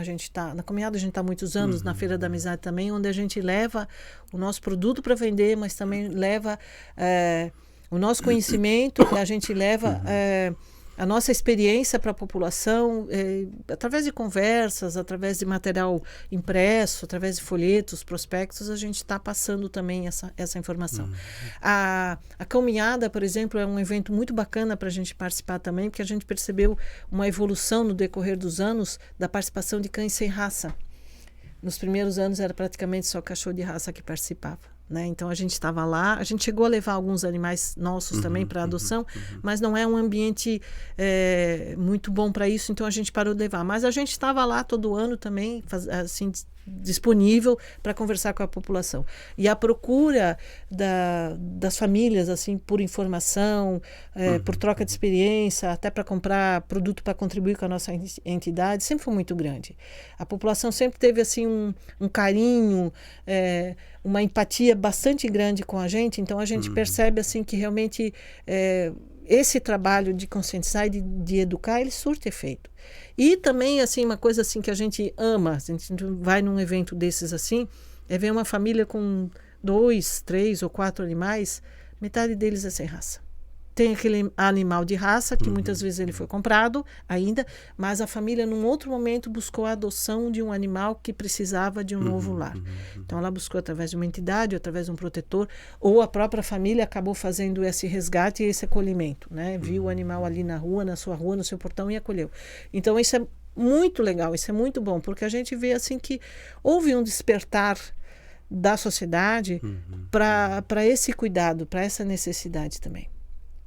na caminhada a gente está há muitos anos, na Feira da Amizade também, onde a gente leva o nosso produto para vender, mas também leva o nosso conhecimento, a gente leva a nossa experiência para a população, através de conversas, através de material impresso, através de folhetos, prospectos, a gente está passando também essa informação. A caminhada, por exemplo, é um evento muito bacana para a gente participar também, porque a gente percebeu uma evolução no decorrer dos anos da participação de cães sem raça. Nos primeiros anos era praticamente só cachorro de raça que participava, né? Então a gente estava lá, a gente chegou a levar alguns animais nossos também para adoção, mas não é um ambiente muito bom para isso, então a gente parou de levar. Mas a gente estava lá todo ano também, assim, disponível para conversar com a população. E a procura das famílias, assim, por informação, por troca de experiência, até para comprar produto para contribuir com a nossa entidade, sempre foi muito grande. A população sempre teve, assim, um carinho, uma empatia bastante grande com a gente, então a gente percebe, assim, que realmente esse trabalho de conscientizar e de educar, ele surte efeito. E também, assim, uma coisa assim que a gente ama, a gente vai num evento desses assim, é ver uma família com 2, 3 ou 4 animais, metade deles é sem raça. tem aquele animal de raça, que muitas vezes ele foi comprado ainda, mas a família, num outro momento, buscou a adoção de um animal que precisava de um novo lar. Então, ela buscou através de uma entidade, através de um protetor, ou a própria família acabou fazendo esse resgate e esse acolhimento, né? Viu o animal ali na rua, na sua rua, no seu portão e acolheu. Então, isso é muito legal, isso é muito bom, porque a gente vê assim que houve um despertar da sociedade para esse cuidado, para essa necessidade também.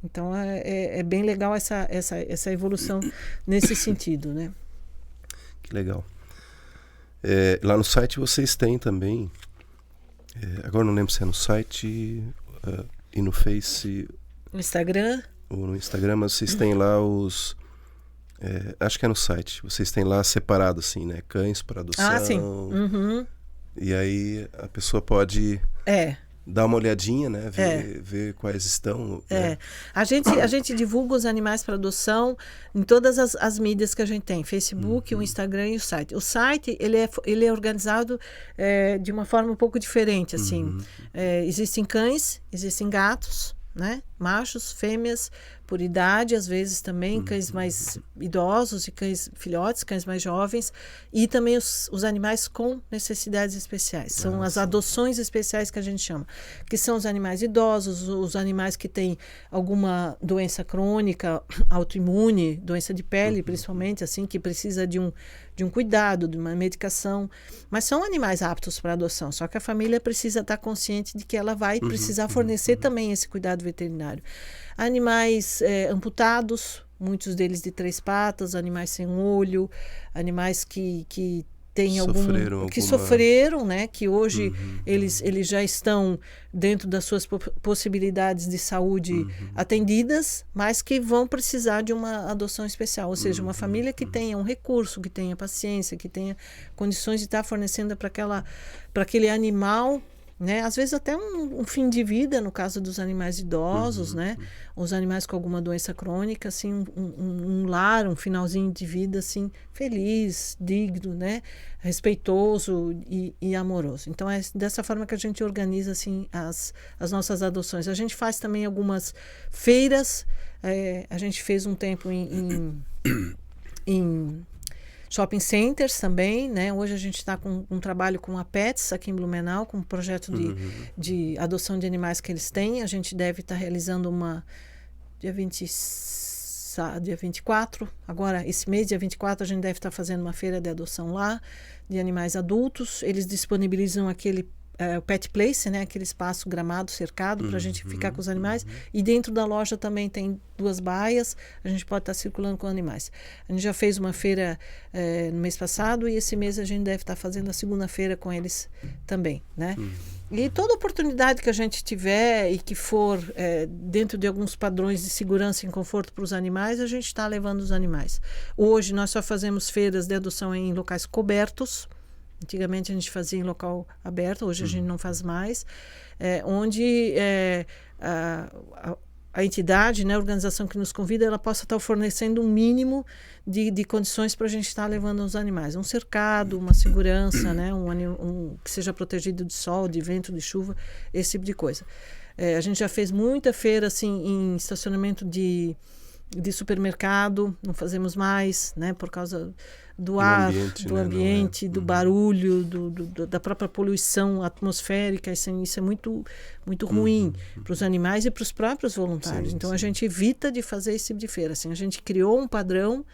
Então, é bem legal essa evolução nesse sentido, né? Que legal. Lá no site vocês têm também, agora não lembro se é no site e no Face... No Instagram. Ou no Instagram, mas vocês têm lá os... acho que é no site. Vocês têm lá separado, assim, né? Cães para adoção. Ah, sim. E aí a pessoa pode... dar uma olhadinha, né? Ver quais estão. Né? A gente divulga os animais para adoção em todas as mídias que a gente tem. Facebook, o Instagram e o site. O site, ele é organizado de uma forma um pouco diferente, assim. Existem cães, existem gatos, né? Machos, fêmeas, por idade, às vezes também cães mais idosos e cães filhotes, cães mais jovens, e também os animais com necessidades especiais. São as adoções especiais que a gente chama, que são os animais idosos, os animais que têm alguma doença crônica, autoimune, doença de pele, principalmente, assim, que precisa de um cuidado, de uma medicação, mas são animais aptos para adoção, só que a família precisa estar consciente de que ela vai precisar fornecer também esse cuidado veterinário. Animais amputados, muitos deles de 3 patas, animais sem olho, animais que têm sofreram, né? Que hoje eles já estão dentro das suas possibilidades de saúde atendidas, mas que vão precisar de uma adoção especial, ou seja, uma família que tenha um recurso, que tenha paciência, que tenha condições de estar fornecendo para aquele animal, né? Às vezes até um fim de vida, no caso dos animais idosos, né? Os animais com alguma doença crônica, assim, um lar, um finalzinho de vida, assim, feliz, digno, né? Respeitoso e amoroso. Então, é dessa forma que a gente organiza, assim, as nossas adoções. A gente faz também algumas feiras, a gente fez um tempo em shopping centers também, né? Hoje a gente está com um trabalho com a Pets aqui em Blumenau, com um projeto de adoção de animais que eles têm. A gente deve estar realizando uma dia 24, agora esse mês, dia 24, a gente deve estar fazendo uma feira de adoção lá, de animais adultos. Eles disponibilizam aquele o Pet Place, né? Aquele espaço gramado, cercado, para a gente ficar com os animais. E dentro da loja também tem 2 baias, a gente pode estar circulando com animais. A gente já fez uma feira no mês passado e esse mês a gente deve estar fazendo a segunda feira com eles também, né? E toda oportunidade que a gente tiver e que for dentro de alguns padrões de segurança e conforto para os animais, a gente está levando os animais. Hoje nós só fazemos feiras de adoção em locais cobertos. Antigamente a gente fazia em local aberto, hoje a gente não faz mais, onde a entidade, né, a organização que nos convida, ela possa estar fornecendo um mínimo de condições para a gente estar levando os animais. Um cercado, uma segurança, né, que seja protegido de sol, de vento, de chuva, esse tipo de coisa. A gente já fez muita feira assim, em estacionamento de supermercado, não fazemos mais, né, por causa do ar, do ambiente, do barulho, da própria poluição atmosférica. Isso é muito, muito ruim para os animais e para os próprios voluntários. Então, a gente evita de fazer esse tipo de feira. Assim, a gente criou um padrão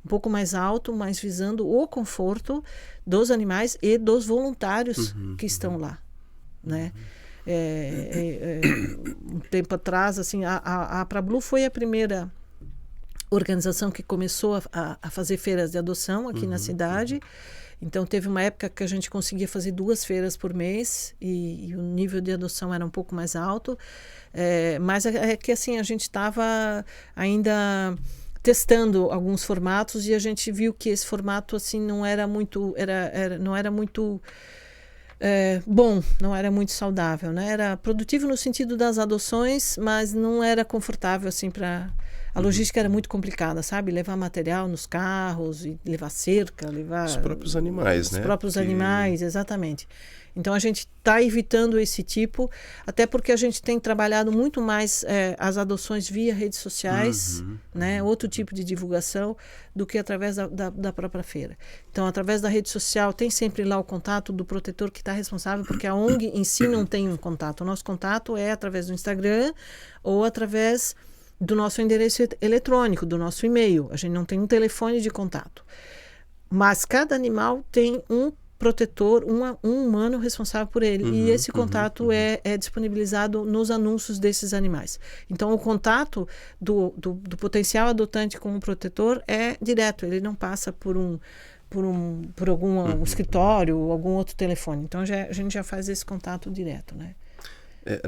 um pouco mais alto, mas visando o conforto dos animais e dos voluntários que estão lá, né? Um tempo atrás, assim, a Prablu foi a primeira organização que começou a fazer feiras de adoção aqui na cidade. Então teve uma época que a gente conseguia fazer 2 feiras por mês e o nível de adoção era um pouco mais alto, mas é que assim a gente estava ainda testando alguns formatos e a gente viu que esse formato assim não era muito bom, não era muito saudável, né? Era produtivo no sentido das adoções, mas não era confortável assim para a logística era muito complicada, sabe? Levar material nos carros, e levar cerca, levar... Os próprios animais, né? Os próprios animais, exatamente. Então, a gente está evitando esse tipo, até porque a gente tem trabalhado muito mais as adoções via redes sociais, né? Outro tipo de divulgação, do que através da própria feira. Então, através da rede social, tem sempre lá o contato do protetor que está responsável, porque a ONG em si não tem um contato. O nosso contato é através do Instagram ou através do nosso endereço eletrônico, do nosso e-mail. A gente não tem um telefone de contato. Mas cada animal tem um protetor, um humano responsável por ele. E esse contato é disponibilizado nos anúncios desses animais. Então, o contato do potencial adotante com o protetor é direto. Ele não passa por algum escritório ou algum outro telefone. Então, a gente já faz esse contato direto, né?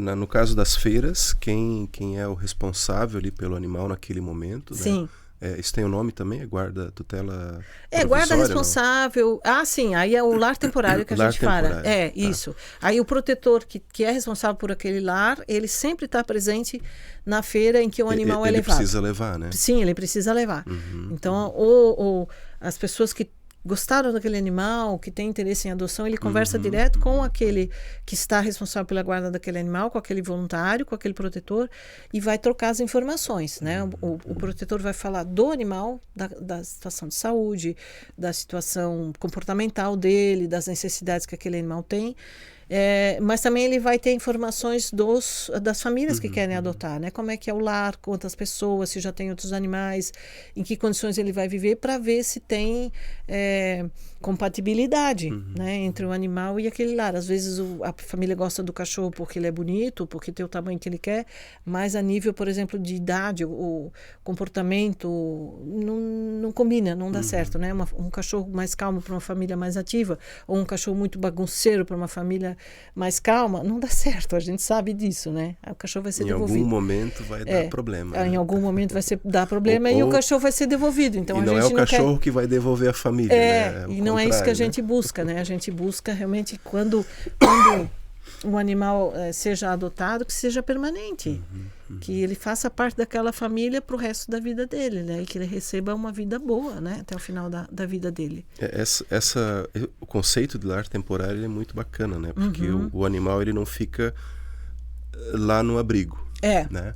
No caso das feiras, quem é o responsável ali pelo animal naquele momento, né? Sim. Isso tem o nome também? É guarda, tutela... guarda responsável. Não? Sim, aí é o lar temporário que a gente fala. Isso. Aí o protetor que é responsável por aquele lar, ele sempre está presente na feira em que o animal é levado. Ele precisa levar, né? Sim, ele precisa levar. Então, ou as pessoas que gostaram daquele animal, que tem interesse em adoção, ele conversa direto com aquele que está responsável pela guarda daquele animal, com aquele voluntário, com aquele protetor, e vai trocar as informações, né? O protetor vai falar do animal, da situação de saúde, da situação comportamental dele, das necessidades que aquele animal tem. Mas também ele vai ter informações das famílias que querem adotar, né? Como é que é o lar, quantas pessoas, se já tem outros animais, em que condições ele vai viver, para ver se tem compatibilidade, né? Entre o animal e aquele lar. Às vezes a família gosta do cachorro porque ele é bonito, porque tem o tamanho que ele quer, mas a nível, por exemplo, de idade, o comportamento não combina, não dá certo, né? Um cachorro mais calmo para uma família mais ativa, ou um cachorro muito bagunceiro para uma família mais calma, não dá certo, a gente sabe disso, né? O cachorro vai ser devolvido. Em algum momento vai dar problema. Em algum momento vai dar problema e o cachorro vai ser devolvido. Então, não é o cachorro que vai devolver a família, né? E não é isso que a gente busca, né? A gente busca realmente quando um animal seja adotado, que seja permanente, que ele faça parte daquela família para o resto da vida dele, né? E que ele receba uma vida boa, né? Até o final da vida dele. O conceito de lar temporário é muito bacana, né? Porque o animal ele não fica lá no abrigo, né?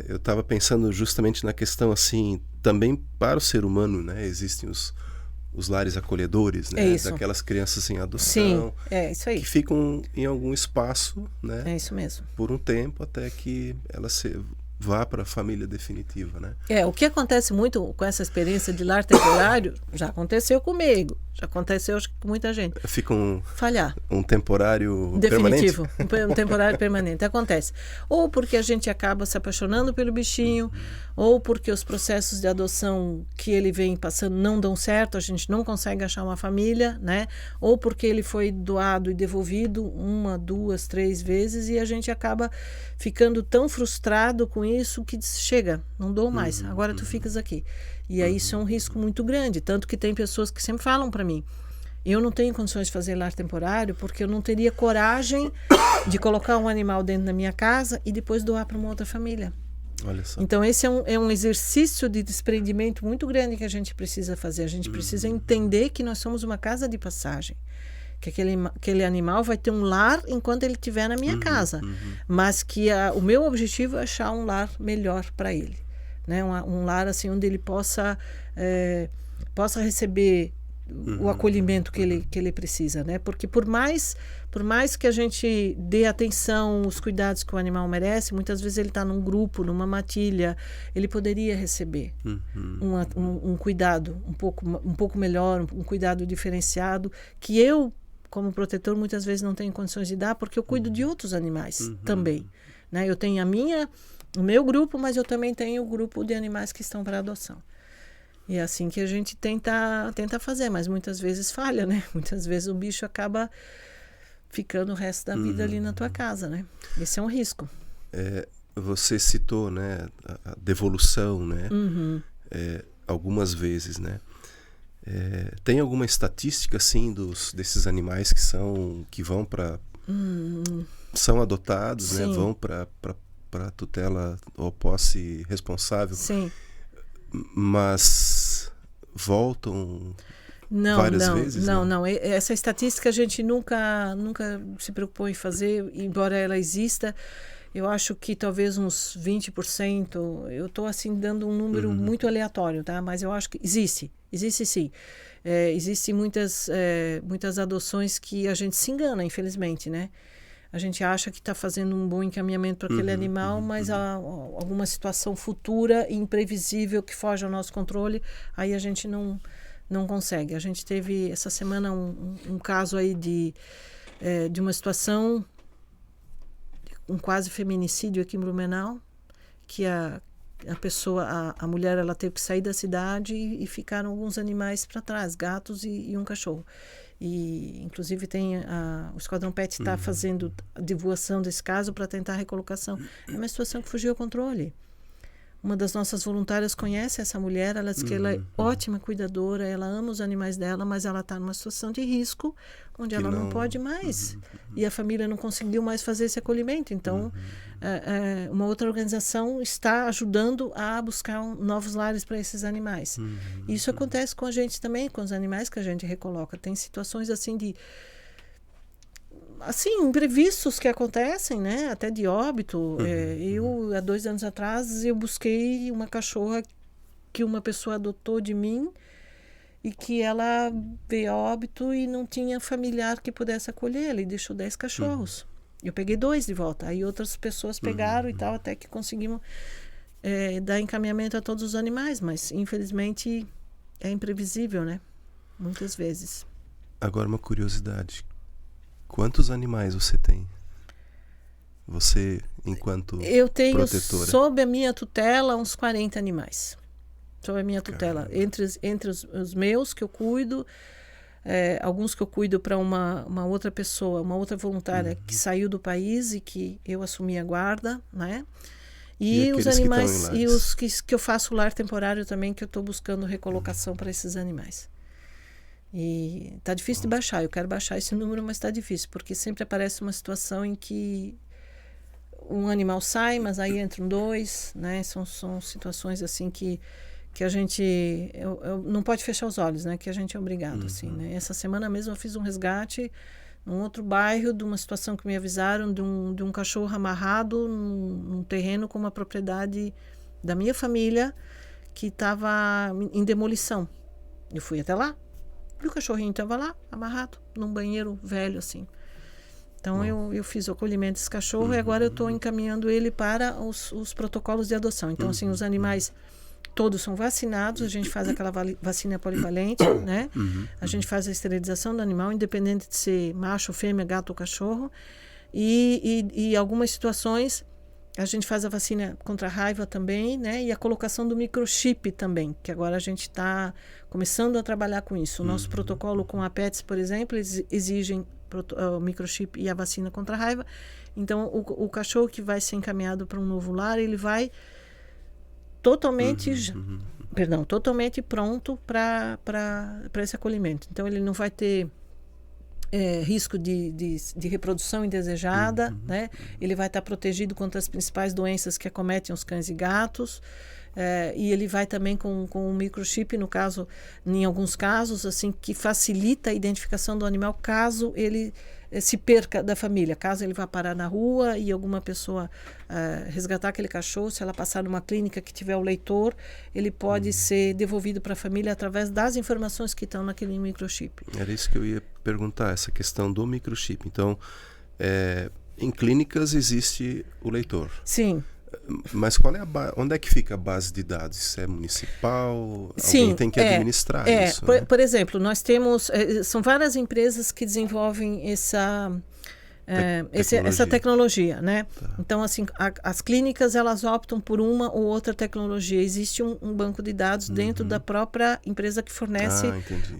Eu estava pensando justamente na questão assim, também para o ser humano, né? Existem os lares acolhedores, né? Daquelas crianças em adoção. Sim, isso aí. Que ficam em algum espaço, né? É isso mesmo. Por um tempo até que ela vá para a família definitiva, né? O que acontece muito com essa experiência de lar temporário, já aconteceu comigo, já aconteceu acho que com muita gente. Fica falhar. Um temporário definitivo, permanente? Um temporário permanente. Acontece. Ou porque a gente acaba se apaixonando pelo bichinho, ou porque os processos de adoção que ele vem passando não dão certo, a gente não consegue achar uma família, né? Ou porque ele foi doado e devolvido 1, 2, 3 vezes e a gente acaba ficando tão frustrado com isso que chega, não dou mais, agora tu ficas aqui. E aí isso é um risco muito grande, tanto que tem pessoas que sempre falam para mim, eu não tenho condições de fazer lar temporário porque eu não teria coragem de colocar um animal dentro da minha casa e depois doar para uma outra família. Olha só. Então esse é um exercício de desprendimento muito grande que a gente precisa fazer. A gente precisa entender que nós somos uma casa de passagem, que aquele animal vai ter um lar enquanto ele estiver na minha casa, mas que o meu objetivo é achar um lar melhor para ele, né? Um lar assim onde ele possa receber o acolhimento que ele precisa, né? Porque por mais que a gente dê atenção, os cuidados que o animal merece, muitas vezes ele está num grupo, numa matilha, ele poderia receber um cuidado um pouco melhor, um cuidado diferenciado, que eu, como protetor, muitas vezes não tenho condições de dar, porque eu cuido de outros animais também, né? Eu tenho o meu grupo, mas eu também tenho o grupo de animais que estão para adoção. E é assim que a gente tenta fazer, mas muitas vezes falha, né? Muitas vezes o bicho acaba ficando o resto da vida ali na tua casa, né? Esse é um risco. Você citou, né, a devolução, né? Algumas vezes, né? Tem alguma estatística, assim, desses animais que vão para... São adotados, né? Vão para para tutela ou posse responsável. Sim. Mas voltam várias vezes? Não. Essa estatística a gente nunca se preocupou em fazer, embora ela exista. Eu acho que talvez uns 20%. Eu estou assim dando um número muito aleatório, tá? Mas eu acho que existe sim. Existem muitas adoções que a gente se engana, infelizmente, né? A gente acha que está fazendo um bom encaminhamento para aquele animal, mas há alguma situação futura e imprevisível que foge ao nosso controle, aí a gente não consegue. A gente teve essa semana um caso aí de uma situação, um quase feminicídio aqui em Blumenau, que a mulher, ela teve que sair da cidade e ficaram alguns animais para trás, gatos e um cachorro. E inclusive o Esquadrão Pet está fazendo a divulgação desse caso para tentar a recolocação. É uma situação que fugiu ao controle. Uma das nossas voluntárias conhece essa mulher, ela diz que ela é ótima cuidadora, ela ama os animais dela, mas ela está numa situação de risco, onde ela não pode mais. E a família não conseguiu mais fazer esse acolhimento. Então, uma outra organização está ajudando a buscar novos lares para esses animais. Isso acontece com a gente também, com os animais que a gente recoloca. Tem situações assim imprevistos que acontecem, né? Até de óbito. Há 2 anos atrás, eu busquei uma cachorra que uma pessoa adotou de mim e que ela veio a óbito e não tinha familiar que pudesse acolher. Ele deixou 10 cachorros. Eu peguei 2 de volta. Aí outras pessoas pegaram e tal, até que conseguimos dar encaminhamento a todos os animais. Mas, infelizmente, é imprevisível, né? Muitas vezes. Agora, uma curiosidade. Quantos animais você tem? Você, enquanto eu tenho, protetora? Sob a minha tutela, uns 40 animais. Sob a minha tutela. Entre os meus, que eu cuido, alguns que eu cuido para uma outra pessoa, uma outra voluntária que saiu do país e que eu assumi a guarda, né? E os animais, e os que eu faço lar temporário também, que eu estou buscando recolocação para esses animais. E tá difícil de baixar, eu quero baixar esse número, mas tá difícil, porque sempre aparece uma situação em que um animal sai, mas aí entram 2, né? São situações assim que a gente não pode fechar os olhos, né? Que a gente é obrigado, assim, né? Essa semana mesmo eu fiz um resgate num outro bairro, de uma situação que me avisaram de um cachorro amarrado num terreno com uma propriedade da minha família que estava em demolição. Eu fui até lá, e o cachorrinho estava lá, amarrado, num banheiro velho, assim. Então, eu fiz o acolhimento desse cachorro e agora eu estou encaminhando ele para os protocolos de adoção. Então, assim, os animais todos são vacinados, a gente faz aquela vacina polivalente, né? A gente faz a esterilização do animal, independente de ser macho, fêmea, gato ou cachorro. E algumas situações, a gente faz a vacina contra a raiva também, né? E a colocação do microchip também, que agora a gente está começando a trabalhar com isso. O nosso protocolo com a PETS, por exemplo, eles exigem o microchip e a vacina contra a raiva. Então, o cachorro que vai ser encaminhado para um novo lar, ele vai totalmente pronto para esse acolhimento. Então, ele não vai ter risco de reprodução indesejada, né? Ele vai estar protegido contra as principais doenças que acometem os cães e gatos, e ele vai também com um microchip, no caso, em alguns casos, assim, que facilita a identificação do animal caso ele se perca da família, caso ele vá parar na rua e alguma pessoa resgatar aquele cachorro, se ela passar numa clínica que tiver o leitor, ele pode ser devolvido para a família através das informações que estão naquele microchip. Era isso que eu ia perguntar, essa questão do microchip. Então, em clínicas existe o leitor. Sim. Mas onde é que fica a base de dados? Isso é municipal? Sim, alguém tem que administrar isso? Né? Por exemplo, nós temos... são várias empresas que desenvolvem essa tecnologia, né? Tá. Então, assim, as clínicas, elas optam por uma ou outra tecnologia. Existe um banco de dados dentro da própria empresa que fornece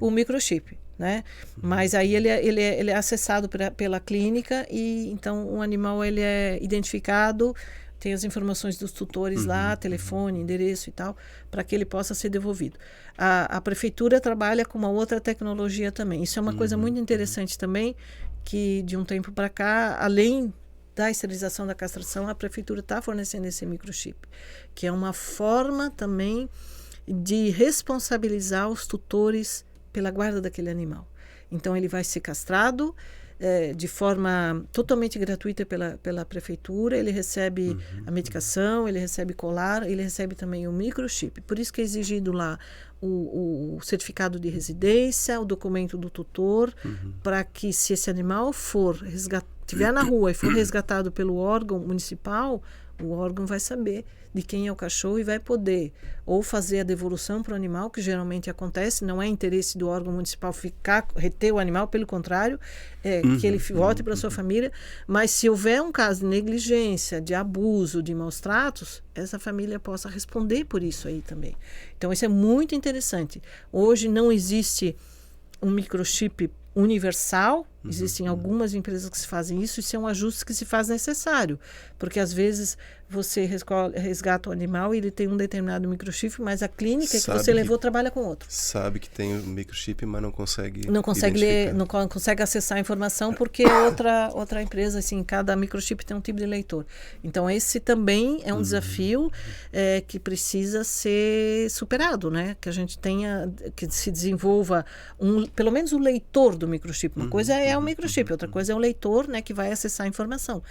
o microchip, né? Mas aí ele é acessado pela clínica e, então, o animal ele é identificado, tem as informações dos tutores lá, telefone, endereço e tal, para que ele possa ser devolvido. A prefeitura trabalha com uma outra tecnologia também. Isso é uma coisa muito interessante também, que de um tempo para cá, além da esterilização, da castração, a prefeitura está fornecendo esse microchip, que é uma forma também de responsabilizar os tutores pela guarda daquele animal. Então, ele vai ser castrado de forma totalmente gratuita pela prefeitura, ele recebe a medicação, ele recebe colar, ele recebe também o microchip. Por isso que é exigido lá o certificado de residência, o documento do tutor, para que se esse animal estiver na rua e for resgatado pelo órgão municipal, o órgão vai saber de quem é o cachorro e vai poder ou fazer a devolução para o animal, que geralmente acontece, não é interesse do órgão municipal reter o animal, pelo contrário, que ele volte para a sua família, mas se houver um caso de negligência, de abuso, de maus tratos, essa família possa responder por isso aí também. Então, isso é muito interessante. Hoje não existe um microchip universal, existem algumas empresas que se fazem isso, isso é um ajuste que se faz necessário, porque às vezes você resgata o animal e ele tem um determinado microchip, mas a clínica que você levou trabalha com outro. Sabe que tem o microchip, mas não consegue ler, não consegue acessar a informação porque é outra empresa, assim, cada microchip tem um tipo de leitor. Então esse também é um desafio que precisa ser superado, né? Que a gente tenha, que se desenvolva pelo menos o leitor do microchip. Uma coisa é o microchip, outra coisa é o leitor, né, que vai acessar a informação.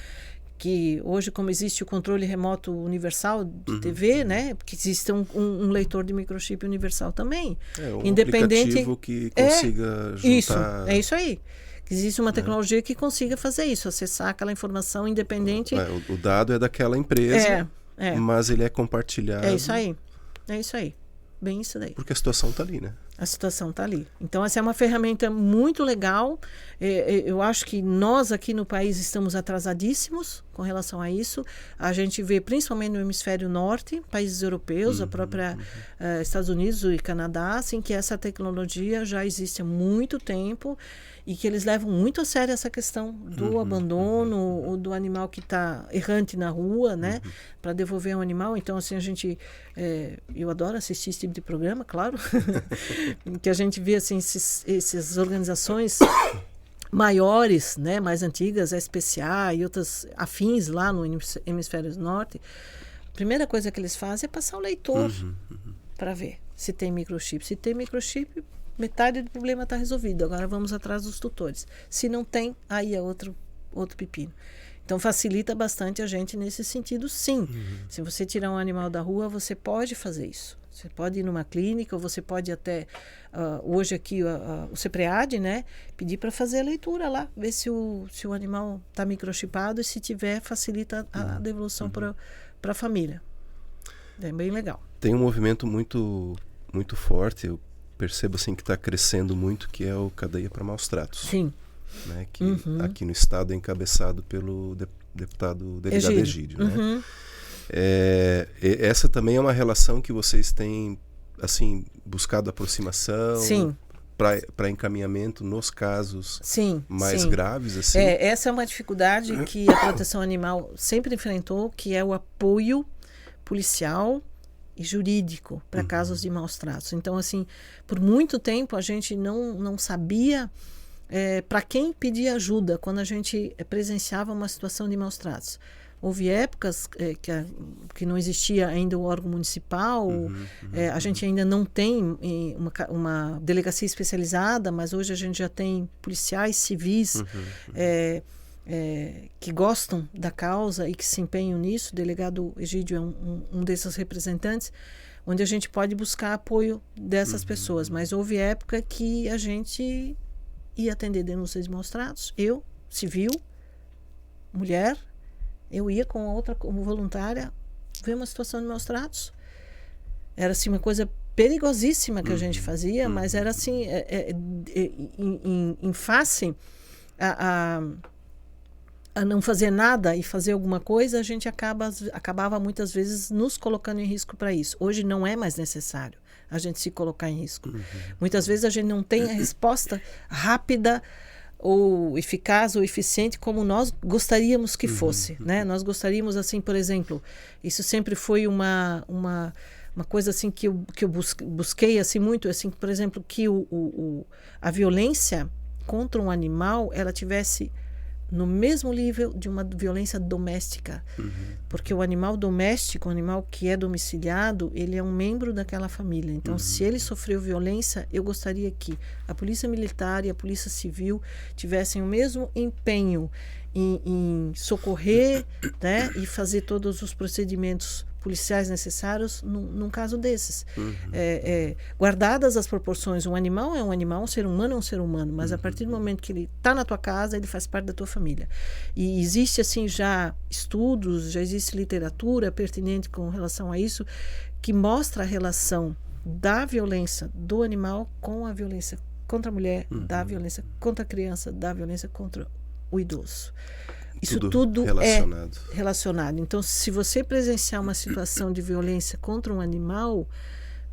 Que hoje, como existe o controle remoto universal de TV, né, que existe um leitor de microchip universal também. Independente, aplicativo que consiga juntar... É isso aí. Que existe uma tecnologia que consiga fazer isso, acessar aquela informação independente. O dado é daquela empresa, mas ele é compartilhado. É isso aí. Bem isso daí. Porque a situação está ali, né? A situação está ali. Então, essa é uma ferramenta muito legal. Eu acho que nós aqui no país estamos atrasadíssimos com relação a isso. A gente vê, principalmente no hemisfério norte, países europeus, a própria Estados Unidos e Canadá, assim, que essa tecnologia já existe há muito tempo e que eles levam muito a sério essa questão do abandono ou do animal que está errante na rua, né? Para devolver um animal. Então, assim, eu adoro assistir esse tipo de programa, claro. Que a gente vê, assim, essas organizações maiores, né, mais antigas, a SPCA e outras afins lá no hemisfério norte. A primeira coisa que eles fazem é passar o leitor para ver se tem microchip. Se tem microchip, metade do problema está resolvido. Agora vamos atrás dos tutores. Se não tem, aí é outro pepino. Então facilita bastante a gente nesse sentido, sim. Se você tirar um animal da rua, você pode fazer isso. Você pode ir numa clínica, ou você pode até, hoje aqui, o CEPREAD, né, pedir para fazer a leitura lá, ver se o animal está microchipado e se tiver, facilita a devolução para a família. É bem legal. Tem um movimento muito, muito forte, eu percebo assim que está crescendo muito, que é o Cadeia para Maus Tratos. Sim. Né, que aqui no estado é encabeçado pelo delegado Egídio, né? Essa também é uma relação que vocês têm assim, buscado aproximação para encaminhamento nos casos mais graves assim? Essa é uma dificuldade que a proteção animal sempre enfrentou, que é o apoio policial e jurídico para casos de maus tratos. Então, assim, por muito tempo a gente não sabia para quem pedir ajuda quando a gente presenciava uma situação de maus tratos. Houve épocas que não existia ainda o órgão municipal, a gente ainda não tem uma delegacia especializada, mas hoje a gente já tem policiais civis que gostam da causa e que se empenham nisso. O delegado Egídio é um desses representantes, onde a gente pode buscar apoio dessas pessoas. Mas houve época que a gente ia atender denúncias de maus tratos, eu, civil, mulher, eu ia com outra como voluntária ver uma situação de maus tratos. Era assim uma coisa perigosíssima que a gente fazia, mas era assim em face a não fazer nada e fazer alguma coisa, a gente acabava muitas vezes nos colocando em risco para isso. Hoje não é mais necessário a gente se colocar em risco. Muitas vezes a gente não tem a resposta rápida ou eficaz ou eficiente como nós gostaríamos que fosse, né? Nós gostaríamos, assim, por exemplo, isso sempre foi uma coisa assim que eu busquei assim muito, assim, por exemplo, que a violência contra um animal ela tivesse no mesmo nível de uma violência doméstica. Porque o animal doméstico, o animal que é domiciliado, ele é um membro daquela família. Então, se ele sofreu violência, eu gostaria que a Polícia Militar e a Polícia Civil tivessem o mesmo empenho em socorrer, né, e fazer todos os procedimentos policiais necessários num caso desses. Guardadas as proporções, um animal é um animal, um ser humano é um ser humano, mas a partir do momento que ele está na tua casa, ele faz parte da tua família. E existe assim já estudos, já existe literatura pertinente com relação a isso, que mostra a relação da violência do animal com a violência contra a mulher, da violência contra a criança, da violência contra o idoso. Isso tudo relacionado. É relacionado. Então, se você presenciar uma situação de violência contra um animal,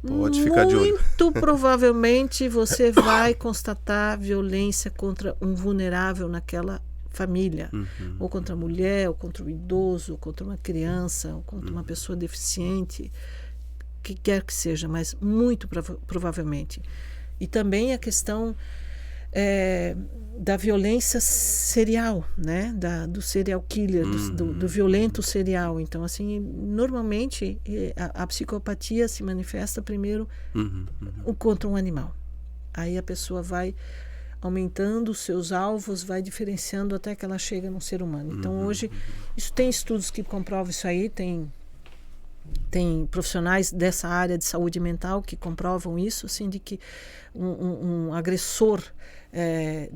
pode ficar de olho. Muito provavelmente você vai constatar violência contra um vulnerável naquela família. Ou contra a mulher, ou contra o idoso, ou contra uma criança, ou contra uma pessoa deficiente, que quer que seja, mas muito provavelmente. E também a questão da violência serial, né? Do serial killer, do violento serial. Então, assim, normalmente a psicopatia se manifesta primeiro contra um animal. Aí a pessoa vai aumentando os seus alvos, vai diferenciando até que ela chega num ser humano. Então, hoje, isso tem estudos que comprovam isso aí, tem profissionais dessa área de saúde mental que comprovam isso, assim, de que um agressor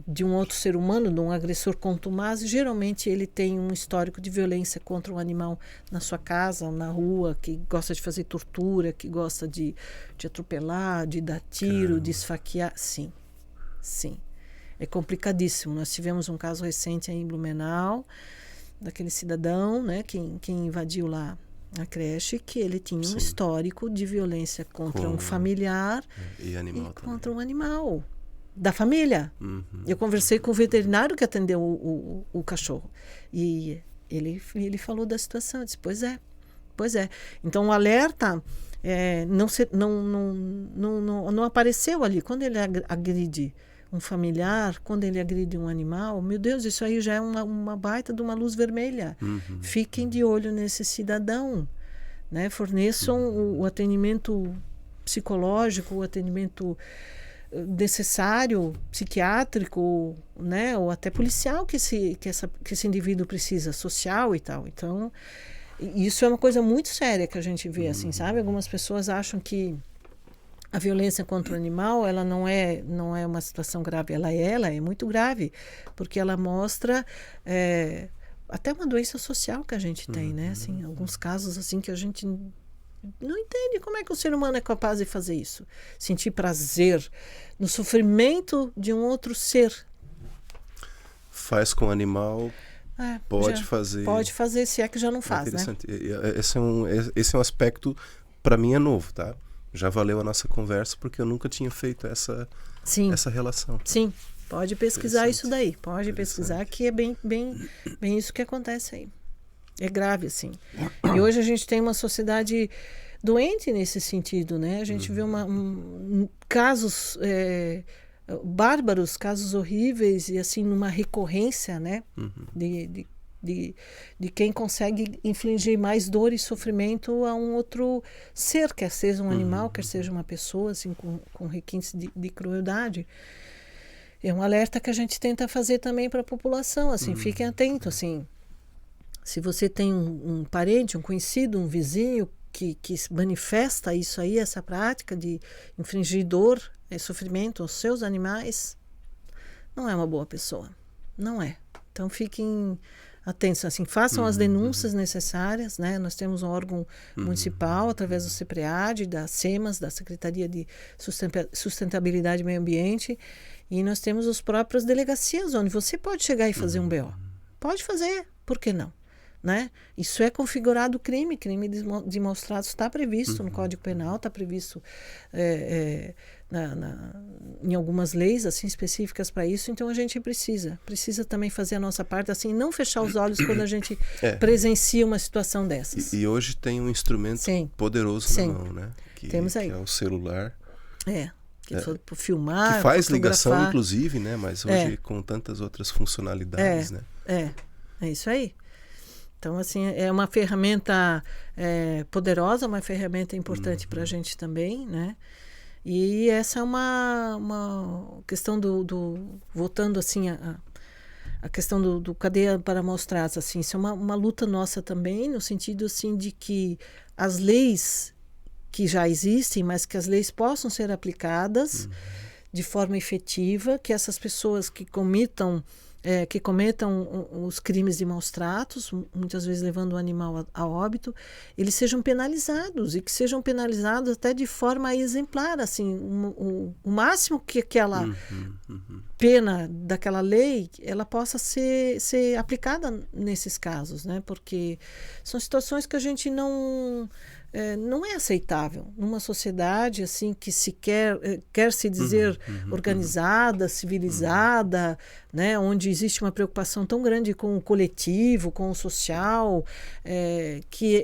de um outro ser humano, de um agressor contumaz, geralmente ele tem um histórico de violência contra um animal na sua casa ou na rua, que gosta de fazer tortura, que gosta de atropelar, de dar tiro, de esfaquear. Sim. É complicadíssimo. Nós tivemos um caso recente aí em Blumenau, daquele cidadão, né, que invadiu lá a creche, que ele tinha um histórico de violência contra um familiar e contra um animal da família. Eu conversei com o veterinário que atendeu o cachorro e ele falou da situação. Eu disse, pois é. Então o alerta não apareceu ali. Quando ele agride um familiar, quando ele agride um animal, meu Deus, isso aí já é uma baita de uma luz vermelha. Fiquem de olho nesse cidadão, né? Forneçam o atendimento psicológico, o atendimento necessário, psiquiátrico, né? Ou até policial que esse indivíduo precisa, social e tal. Então, isso é uma coisa muito séria que a gente vê, assim, sabe? Algumas pessoas acham que a violência contra o animal, ela não é uma situação grave, ela é muito grave, porque ela mostra até uma doença social que a gente tem, né? Assim, alguns casos assim que a gente não entende como é que o ser humano é capaz de fazer isso. Sentir prazer no sofrimento de um outro ser. Faz com o animal, pode fazer, se é que já não faz, né? Esse é um aspecto, para mim, é novo, tá? Já valeu a nossa conversa, porque eu nunca tinha feito essa relação. Sim, pode pesquisar isso daí. Pode pesquisar, que é bem isso que acontece aí. É grave, assim. E hoje a gente tem uma sociedade doente nesse sentido, né? A gente vê casos bárbaros, casos horríveis, e assim, numa recorrência, né? De quem consegue infligir mais dor e sofrimento a um outro ser, quer seja um animal, quer seja uma pessoa, assim, com requintes de crueldade. É um alerta que a gente tenta fazer também para a população, assim, fiquem atentos, assim. Se você tem um parente, um conhecido, um vizinho que manifesta isso aí, essa prática de infligir dor e sofrimento aos seus animais, não é uma boa pessoa. Não é. Então fiquem atentos, assim, façam as denúncias necessárias, né? Nós temos um órgão municipal, através do CEPREAD, da SEMAS, da Secretaria de Sustentabilidade e Meio Ambiente, e nós temos as próprias delegacias, onde você pode chegar e fazer um BO. Pode fazer, por que não? Né? Isso é configurado crime de maus tratos está previsto no Código Penal, está previsto em algumas leis assim específicas para isso. Então a gente precisa também fazer a nossa parte, assim, não fechar os olhos quando a gente presencia uma situação dessas. E hoje tem um instrumento poderoso na mão, né? Temos aí. Que é o celular. Filmar, que faz ligação, inclusive, né? Mas hoje com tantas outras funcionalidades, né? É isso aí. Então, assim, é uma ferramenta poderosa, uma ferramenta importante para a gente também, né? E essa é uma questão voltando assim a questão do cadeia para maus tratos, assim, isso é uma luta nossa também, no sentido assim de que as leis que já existem, mas que as leis possam ser aplicadas de forma efetiva, que essas pessoas que cometam os crimes de maus tratos, muitas vezes levando o animal a óbito, eles sejam penalizados, e que sejam penalizados até de forma exemplar, assim, o máximo que aquela pena daquela lei, ela possa ser aplicada nesses casos, né? Porque são situações que a gente não é aceitável numa sociedade assim que se quer se dizer organizada, civilizada, né, onde existe uma preocupação tão grande com o coletivo, com o social, que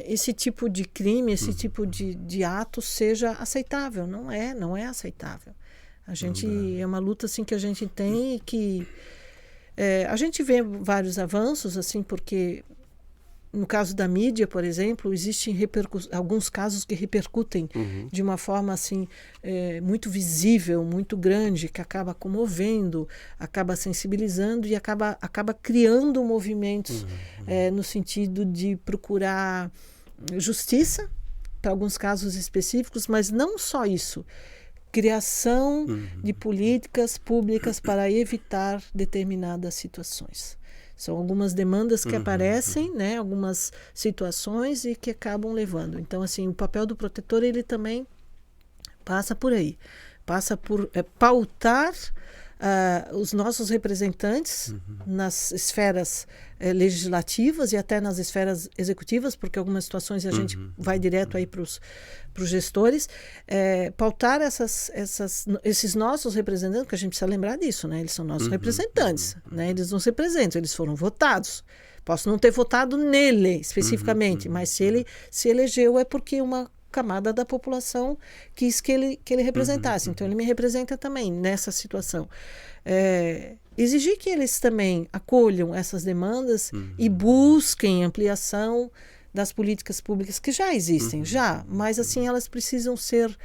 esse tipo de crime, esse tipo de ato seja aceitável. Não é aceitável. A gente é uma luta assim que a gente tem e que a gente vê vários avanços, assim, porque no caso da mídia, por exemplo, existem alguns casos que repercutem de uma forma assim muito visível, muito grande, que acaba comovendo, acaba sensibilizando e acaba criando movimentos no sentido de procurar justiça para alguns casos específicos, mas não só isso. Criação de políticas públicas para evitar determinadas situações. São algumas demandas que aparecem, né, algumas situações e que acabam levando. Então, assim, o papel do protetor, ele também passa por aí. Passa por pautar os nossos representantes nas esferas legislativas e até nas esferas executivas, porque algumas situações a gente vai direto aí para os gestores, pautar esses nossos representantes, porque a gente precisa lembrar disso, né? Eles são nossos representantes, né? Eles não se representam, eles foram votados. Posso não ter votado nele especificamente, mas se ele se elegeu é porque uma camada da população quis que ele representasse. Então, ele me representa também nessa situação. Exigir que eles também acolham essas demandas e busquem ampliação das políticas públicas que já existem, mas assim elas precisam ser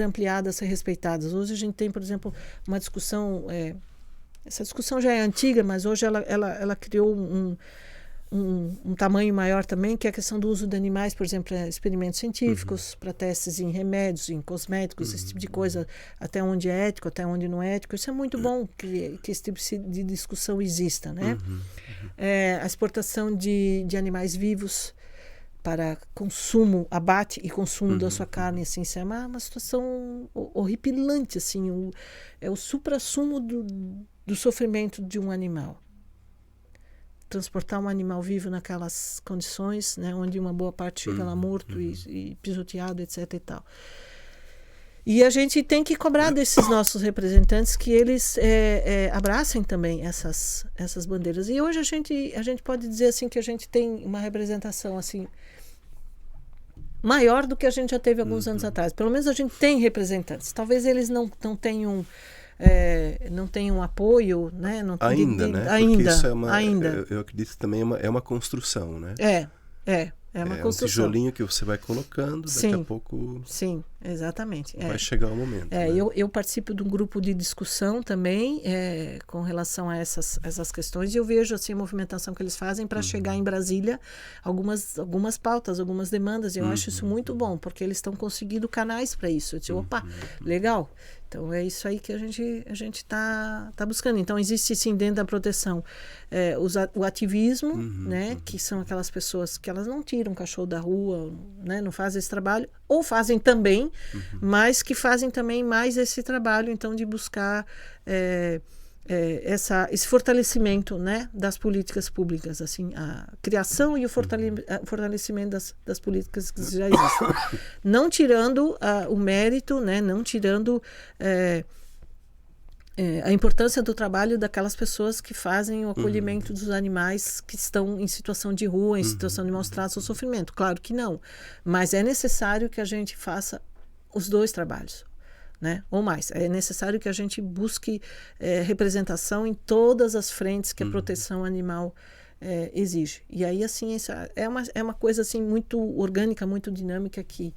ampliadas, ser respeitadas. Hoje a gente tem, por exemplo, uma discussão, essa discussão já é antiga, mas hoje ela criou um tamanho maior também, que é a questão do uso de animais, por exemplo, para experimentos científicos, para testes em remédios, em cosméticos, esse tipo de coisa, até onde é ético, até onde não é ético. Isso é muito bom que esse tipo de discussão exista, né? A exportação de animais vivos para consumo, abate e consumo da sua carne, assim, isso é uma situação horripilante, assim, é o suprassumo do sofrimento de um animal. Transportar um animal vivo naquelas condições, né, onde uma boa parte chega lá morto e pisoteado, etc. e tal. E a gente tem que cobrar desses nossos representantes que eles abracem também essas bandeiras. E hoje a gente pode dizer assim que a gente tem uma representação assim maior do que a gente já teve alguns anos atrás. Pelo menos a gente tem representantes. Talvez eles não tenham apoio, né? Ainda, né? Ainda, porque isso ainda. Eu acredito que também é uma construção, né? É uma construção. Um tijolinho que você vai colocando, daqui a pouco... Sim, exatamente. Vai chegar o momento. Né? Eu participo de um grupo de discussão também com relação a essas questões, e eu vejo assim, a movimentação que eles fazem para chegar em Brasília algumas pautas, algumas demandas, e eu acho isso muito bom, porque eles estão conseguindo canais para isso. Eu disse, opa, legal. Então, é isso aí que a gente tá buscando. Então, existe, sim, dentro da proteção, o ativismo, né? Que são aquelas pessoas que elas não tiram o cachorro da rua, né? Não fazem esse trabalho, ou fazem também, mas que fazem também mais esse trabalho, então, de buscar esse fortalecimento, né, das políticas públicas, assim, a criação e o fortalecimento das políticas que já existem. Não tirando o mérito, né, não tirando a importância do trabalho daquelas pessoas que fazem o acolhimento dos animais que estão em situação de rua, em situação de maus tratos ou sofrimento. Claro que não. Mas é necessário que a gente faça os dois trabalhos. né? Ou mais. É necessário que a gente busque representação em todas as frentes que a proteção animal exige. E aí a ciência é uma coisa assim muito orgânica, muito dinâmica, que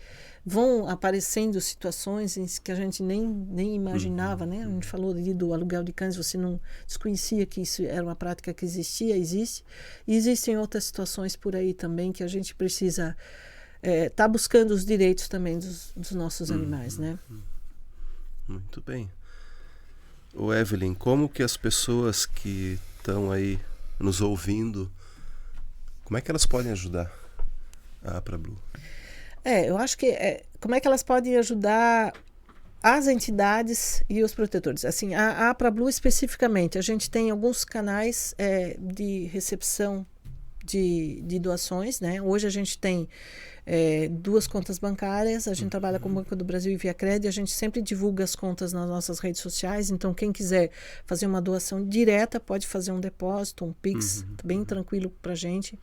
vão aparecendo situações em que a gente nem imaginava, né? A gente falou ali do aluguel de cães, você não desconhecia que isso era uma prática que existe. E existem outras situações por aí também que a gente precisa tá buscando os direitos também dos nossos animais, né? Muito bem. Ô Evelyn, como que as pessoas que estão aí nos ouvindo, como é que elas podem ajudar a APRA-Blue? Eu acho que como é que elas podem ajudar as entidades e os protetores? Assim, a APRA-Blue especificamente, a gente tem alguns canais de recepção de doações, né? Hoje a gente tem 2 contas bancárias, a gente trabalha com o Banco do Brasil e ViaCred, a gente sempre divulga as contas nas nossas redes sociais, então quem quiser fazer uma doação direta pode fazer um depósito, um Pix, bem tranquilo para a gente.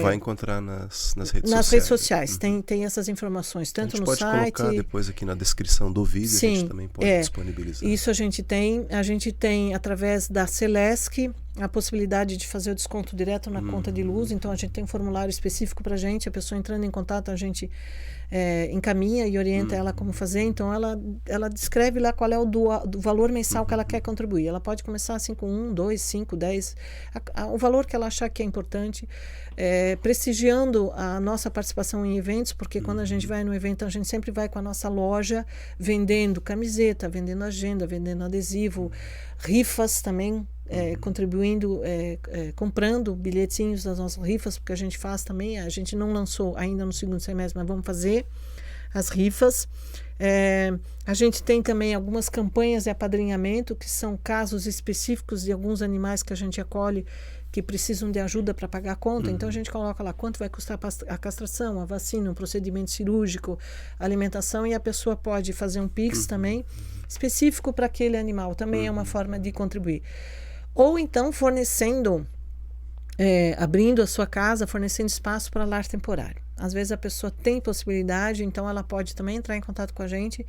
Vai encontrar nas redes sociais. Nas redes sociais, tem essas informações, tanto no site... A gente pode colocar depois aqui na descrição do vídeo, sim, a gente também pode disponibilizar. Isso a gente tem através da Celesc a possibilidade de fazer o desconto direto na conta de luz, então a gente tem um formulário específico para a gente, a pessoa entrando em contato, a gente encaminha e orienta ela como fazer, então ela descreve lá qual é do valor mensal que ela quer contribuir. Ela pode começar assim com 1, 2, 5, 10, o valor que ela achar que é importante, prestigiando a nossa participação em eventos, porque quando a gente vai no evento, a gente sempre vai com a nossa loja vendendo camiseta, vendendo agenda, vendendo adesivo, rifas também, contribuindo, comprando bilhetinhos das nossas rifas, porque a gente faz também, a gente não lançou ainda no segundo semestre, mas vamos fazer as rifas. A gente tem também algumas campanhas de apadrinhamento, que são casos específicos de alguns animais que a gente acolhe, que precisam de ajuda para pagar a conta, então a gente coloca lá quanto vai custar a castração, a vacina, um procedimento cirúrgico, alimentação, e a pessoa pode fazer um Pix também, específico para aquele animal, também é uma forma de contribuir. Ou então fornecendo, abrindo a sua casa, fornecendo espaço para lar temporário. Às vezes a pessoa tem possibilidade, então ela pode também entrar em contato com a gente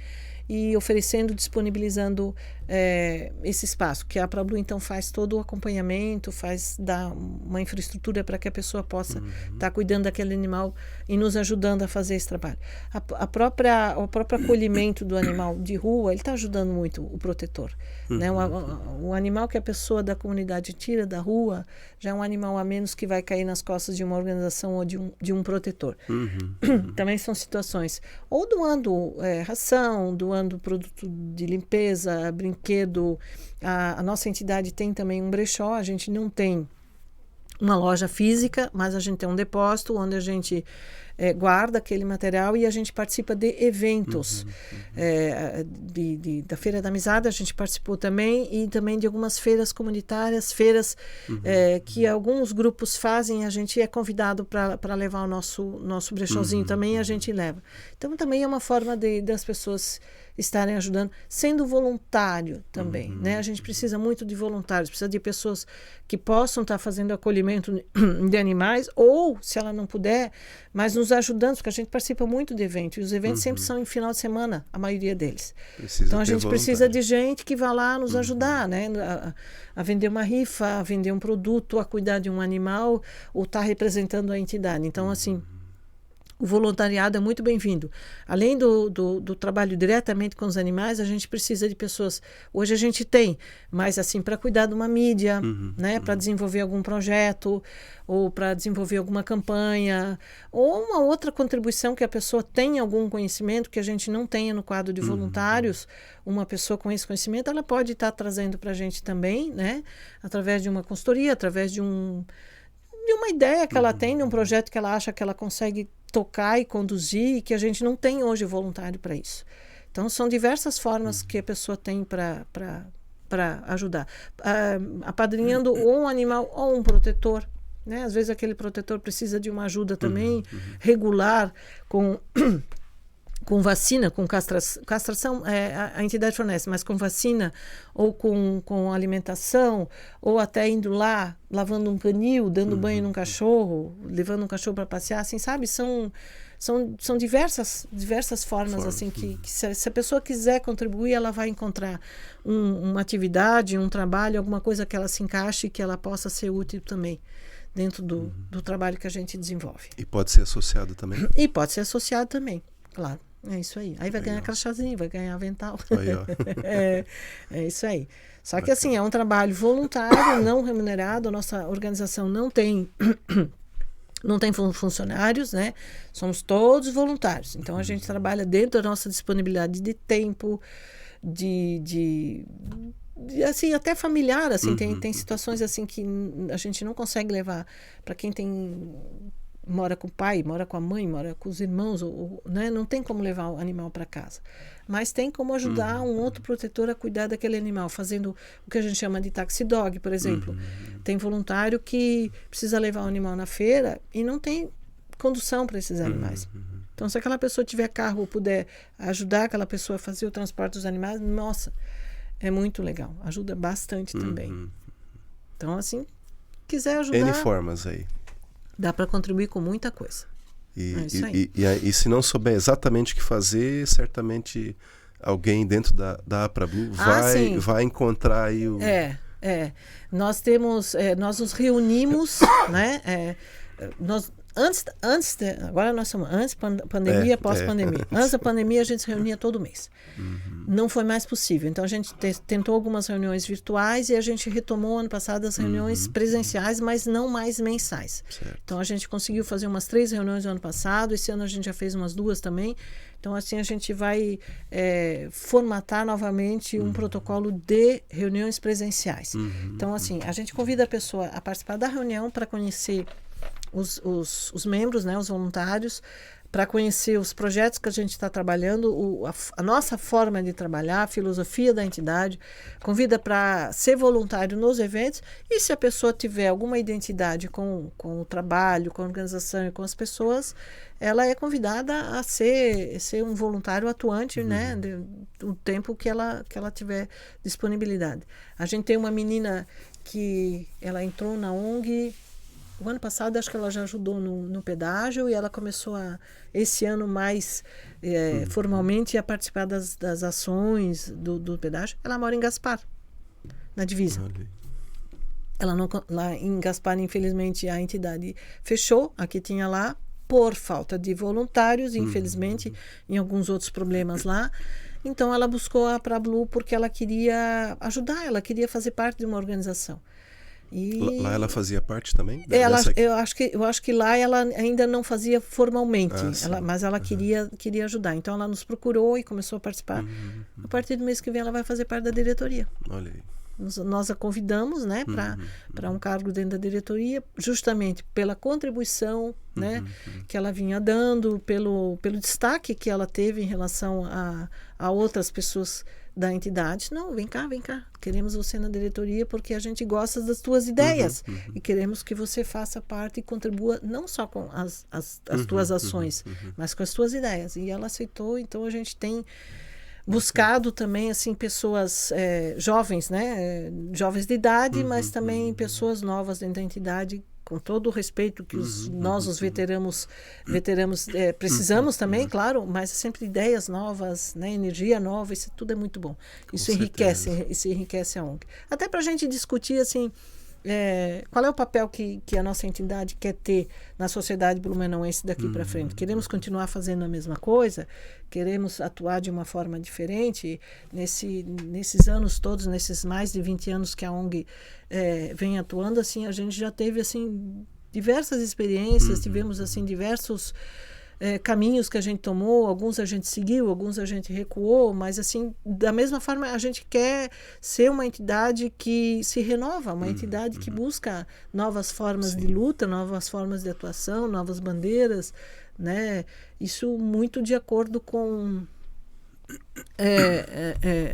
e oferecendo, disponibilizando esse espaço, que a APRA-Blue então faz todo o acompanhamento, dá uma infraestrutura para que a pessoa possa estar cuidando daquele animal e nos ajudando a fazer esse trabalho. O próprio acolhimento do animal de rua, ele está ajudando muito o protetor. Né? O animal que a pessoa da comunidade tira da rua já é um animal a menos que vai cair nas costas de uma organização ou de um protetor. Também são situações, ou doando ração, doando produto de limpeza, brinquedo. A nossa entidade tem também um brechó, a gente não tem uma loja física, mas a gente tem um depósito onde a gente guarda aquele material e a gente participa de eventos. Da Feira da Amizade a gente participou também, e também de algumas feiras comunitárias, feiras que alguns grupos fazem, a gente é convidado para levar o nosso brechózinho também, a gente leva. Então também é uma forma das pessoas estarem ajudando, sendo voluntário também, né? A gente precisa muito de voluntários, precisa de pessoas que possam estar fazendo acolhimento de animais, ou, se ela não puder, mas nos ajudando, porque a gente participa muito de eventos, e os eventos sempre são em final de semana, a maioria deles. Então a gente precisa de gente que vá lá nos ajudar, né? A vender uma rifa, a vender um produto, a cuidar de um animal, ou estar representando a entidade. Então, assim, o voluntariado é muito bem-vindo. Além do trabalho diretamente com os animais, a gente precisa de pessoas. Hoje a gente tem, mas assim, para cuidar de uma mídia, né, para desenvolver algum projeto, ou para desenvolver alguma campanha, ou uma outra contribuição que a pessoa tenha algum conhecimento que a gente não tenha no quadro de voluntários. Uma pessoa com esse conhecimento, ela pode estar trazendo para a gente também, né, através de uma consultoria, através de uma ideia que ela tem, de um projeto que ela acha que ela consegue tocar e conduzir, e que a gente não tem hoje voluntário para isso. Então, são diversas formas que a pessoa tem para ajudar. Apadrinhando ou um animal ou um protetor, né? Às vezes aquele protetor precisa de uma ajuda também regular, com com vacina, com castração, a entidade fornece, mas com vacina ou com alimentação, ou até indo lá, lavando um canil, dando banho num cachorro, levando um cachorro para passear, assim, sabe? São diversas formas assim, que se a pessoa quiser contribuir, ela vai encontrar uma atividade, um trabalho, alguma coisa que ela se encaixe e que ela possa ser útil também dentro do trabalho que a gente desenvolve. E pode ser associado também? E pode ser associado também, claro. É isso aí. Aí vai ganhar crachazinho, vai ganhar avental. Aí, ó. É isso aí. Só que assim, é um trabalho voluntário, não remunerado. A nossa organização não tem funcionários, né? Somos todos voluntários. Então a gente trabalha dentro da nossa disponibilidade de tempo, assim, até familiar, assim, tem situações assim que a gente não consegue levar para quem mora com o pai, mora com a mãe, mora com os irmãos, né? Não tem como levar o animal para casa. Mas tem como ajudar um outro protetor a cuidar daquele animal, fazendo o que a gente chama de taxi dog, por exemplo. Tem voluntário que precisa levar o animal na feira e não tem condução para esses animais. Então, se aquela pessoa tiver carro ou puder ajudar aquela pessoa a fazer o transporte dos animais, nossa, é muito legal. Ajuda bastante também. Então, assim, quiser ajudar... N formas aí. Dá para contribuir com muita coisa. E se não souber exatamente o que fazer, certamente alguém dentro da APRA-Blue vai encontrar aí o... Nós nos reunimos, né? Agora nós somos antes pandemia, pós-pandemia. Antes da pandemia a gente se reunia todo mês. Não foi mais possível. Então a gente tentou algumas reuniões virtuais e a gente retomou ano passado as reuniões presenciais, mas não mais mensais. Certo. Então a gente conseguiu fazer umas 3 reuniões no ano passado. Esse ano a gente já fez umas 2 também. Então assim a gente vai formatar novamente um protocolo de reuniões presenciais. Então assim, a gente convida a pessoa a participar da reunião para conhecer os membros, né, os voluntários, para conhecer os projetos que a gente está trabalhando, a nossa forma de trabalhar, a filosofia da entidade, convida para ser voluntário nos eventos, e se a pessoa tiver alguma identidade com o trabalho, com a organização e com as pessoas, ela é convidada a ser um voluntário atuante, né, do tempo que ela tiver disponibilidade. A gente tem uma menina que ela entrou na ONG o ano passado, acho que ela já ajudou no pedágio, e ela começou esse ano mais formalmente a participar das ações do pedágio. Ela mora em Gaspar, na divisa. Ela não, lá em Gaspar, infelizmente, a entidade fechou, a que tinha lá, por falta de voluntários, infelizmente, em alguns outros problemas lá. Então ela buscou a APRA-Blue porque ela queria ajudar, ela queria fazer parte de uma organização. Lá ela fazia parte também? Eu acho que lá ela ainda não fazia formalmente, mas ela queria ajudar. Então ela nos procurou e começou a participar. A partir do mês que vem ela vai fazer parte da diretoria. Olha aí. Nós a convidamos, né, para um cargo dentro da diretoria, justamente pela contribuição, né, que ela vinha dando, pelo destaque que ela teve em relação a outras pessoas da entidade. Não, vem cá, queremos você na diretoria porque a gente gosta das tuas ideias e queremos que você faça parte e contribua não só com as tuas ações, mas com as tuas ideias. E ela aceitou. Então a gente tem buscado também assim pessoas jovens, né, jovens de idade, mas também pessoas novas dentro da entidade, com todo o respeito que nós, os veteranos precisamos também, claro, mas sempre ideias novas, né, energia nova, isso tudo é muito bom. Isso enriquece a ONG. Até para a gente discutir assim, qual é o papel que a nossa entidade quer ter na sociedade blumenauense daqui para frente. Queremos continuar fazendo a mesma coisa? Queremos atuar de uma forma diferente? Nesses anos todos, nesses mais de 20 anos que a ONG vem atuando, assim, a gente já teve assim, diversas experiências, tivemos assim, diversos caminhos que a gente tomou, alguns a gente seguiu, alguns a gente recuou, mas assim, da mesma forma a gente quer ser uma entidade que se renova, uma entidade que busca novas formas de luta, novas formas de atuação, novas bandeiras, né? Isso muito de acordo com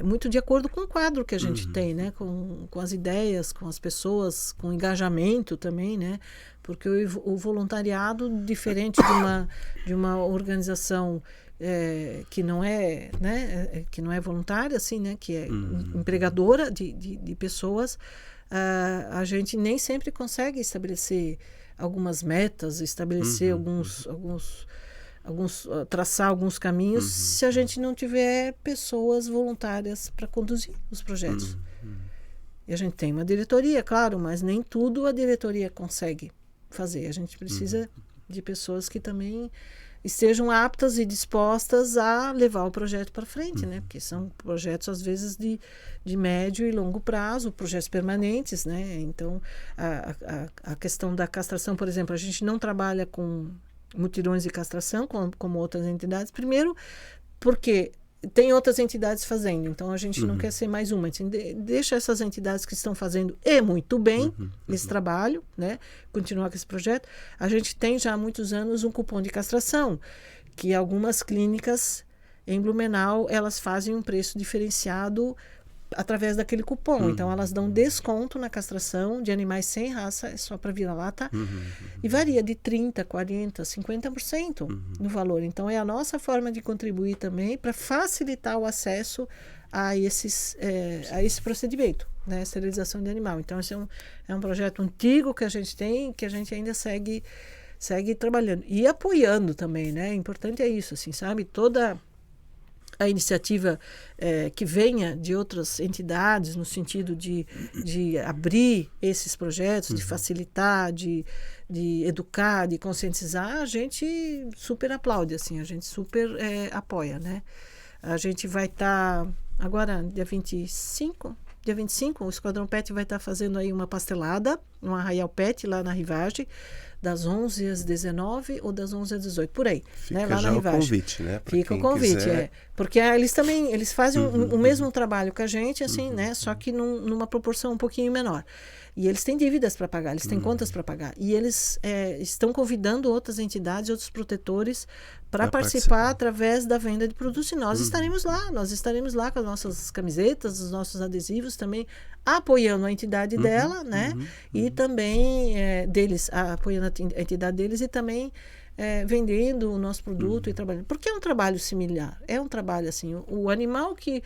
muito de acordo com o quadro que a gente tem, né? Com as ideias, com as pessoas, com o engajamento também, né? Porque o voluntariado, diferente de uma organização que não é, né? Que não é voluntária, assim, né? Que é empregadora de pessoas, a gente nem sempre consegue estabelecer algumas metas, estabelecer traçar alguns caminhos se a gente não tiver pessoas voluntárias para conduzir os projetos. E a gente tem uma diretoria, claro, mas nem tudo a diretoria consegue fazer. A gente precisa de pessoas que também estejam aptas e dispostas a levar o projeto para frente, né? Porque são projetos, às vezes, de médio e longo prazo, projetos permanentes, né? Então, a questão da castração, por exemplo, a gente não trabalha com mutirões de castração, como outras entidades. Primeiro, porque tem outras entidades fazendo, então a gente não quer ser mais uma. A gente deixa essas entidades que estão fazendo muito bem esse trabalho, né? Continuar com esse projeto. A gente tem já há muitos anos um cupom de castração, que algumas clínicas em Blumenau, elas fazem um preço diferenciado através daquele cupom. Então, elas dão desconto na castração de animais sem raça, é só para vira-lata, e varia de 30%, 40%, 50% no valor. Então, é a nossa forma de contribuir também para facilitar o acesso a esse procedimento, né? Esterilização de animal. Então, esse é um projeto antigo que a gente tem, que a gente ainda segue trabalhando. E apoiando também, né? Importante é isso, assim, sabe? Toda a iniciativa que venha de outras entidades, no sentido de abrir esses projetos, de facilitar, de educar, de conscientizar, a gente super aplaude, assim, a gente super apoia, né? A gente vai estar, agora, dia 25, o Esquadrão Pet vai estar fazendo aí uma pastelada, um Arraial Pet, lá na Rivage, das 11 às 19 ou das 11 às 18, por aí. Fica, né, lá já na o convite, né? Fica o convite, quiser. Porque eles fazem o mesmo trabalho que a gente, assim, né? Só que numa proporção um pouquinho menor. E eles têm dívidas para pagar, eles têm contas para pagar. E eles estão convidando outras entidades, outros protetores para participar através da venda de produtos. E nós estaremos lá com as nossas camisetas, os nossos adesivos também, apoiando a entidade dela, né? E também apoiando a entidade deles e também vendendo o nosso produto e trabalhando. Porque é um trabalho similar. É um trabalho assim, o animal que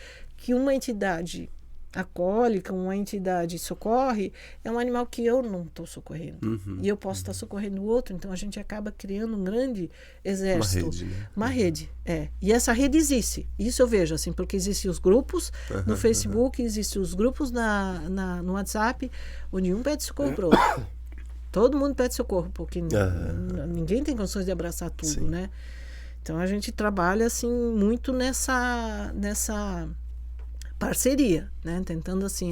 uma entidade acolhe, que uma entidade socorre, é um animal que eu não estou socorrendo. E eu posso estar socorrendo o outro, então a gente acaba criando um grande exército. Uma rede, né? E essa rede existe. Isso eu vejo, assim, porque existem os grupos no Facebook, existem os grupos no WhatsApp, onde um pede socorro para o outro. Todo mundo pede socorro, porque ninguém tem condições de abraçar tudo, né? Então a gente trabalha, assim, muito nessa parceria, né? Tentando assim,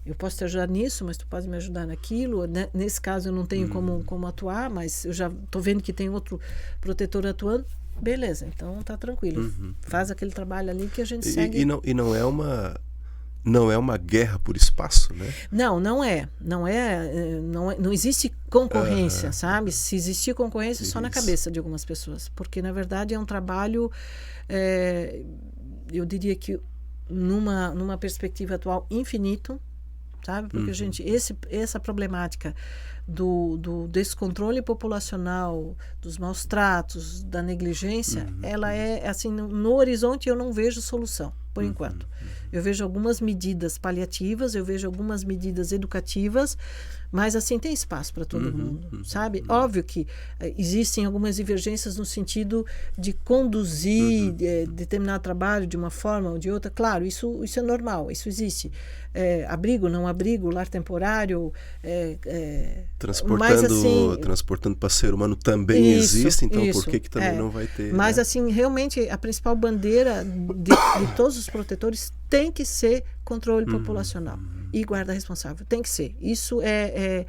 eu posso te ajudar nisso, mas tu pode me ajudar naquilo, né? Nesse caso eu não tenho como atuar, mas eu já estou vendo que tem outro protetor atuando, beleza, então tá tranquilo, faz aquele trabalho ali que a gente segue. E não é uma guerra por espaço, né? Não existe concorrência, sabe? Se existir concorrência, só na cabeça de algumas pessoas, porque na verdade é um trabalho, eu diria que numa perspectiva atual, infinito, sabe? Porque essa problemática do descontrole populacional, dos maus tratos, da negligência, ela é assim, no horizonte eu não vejo solução, por enquanto. Eu vejo algumas medidas paliativas, eu vejo algumas medidas educativas, mas assim, tem espaço para todo mundo, sabe? Óbvio que existem algumas divergências no sentido de conduzir determinado trabalho de uma forma ou de outra. Claro, isso é normal, isso existe. Abrigo, não abrigo, lar temporário. Transportando para ser humano também existe, então por que também não vai ter? Mas né? assim, realmente a principal bandeira de todos os protetores tem que ser controle populacional e guarda responsável, tem que ser. Isso é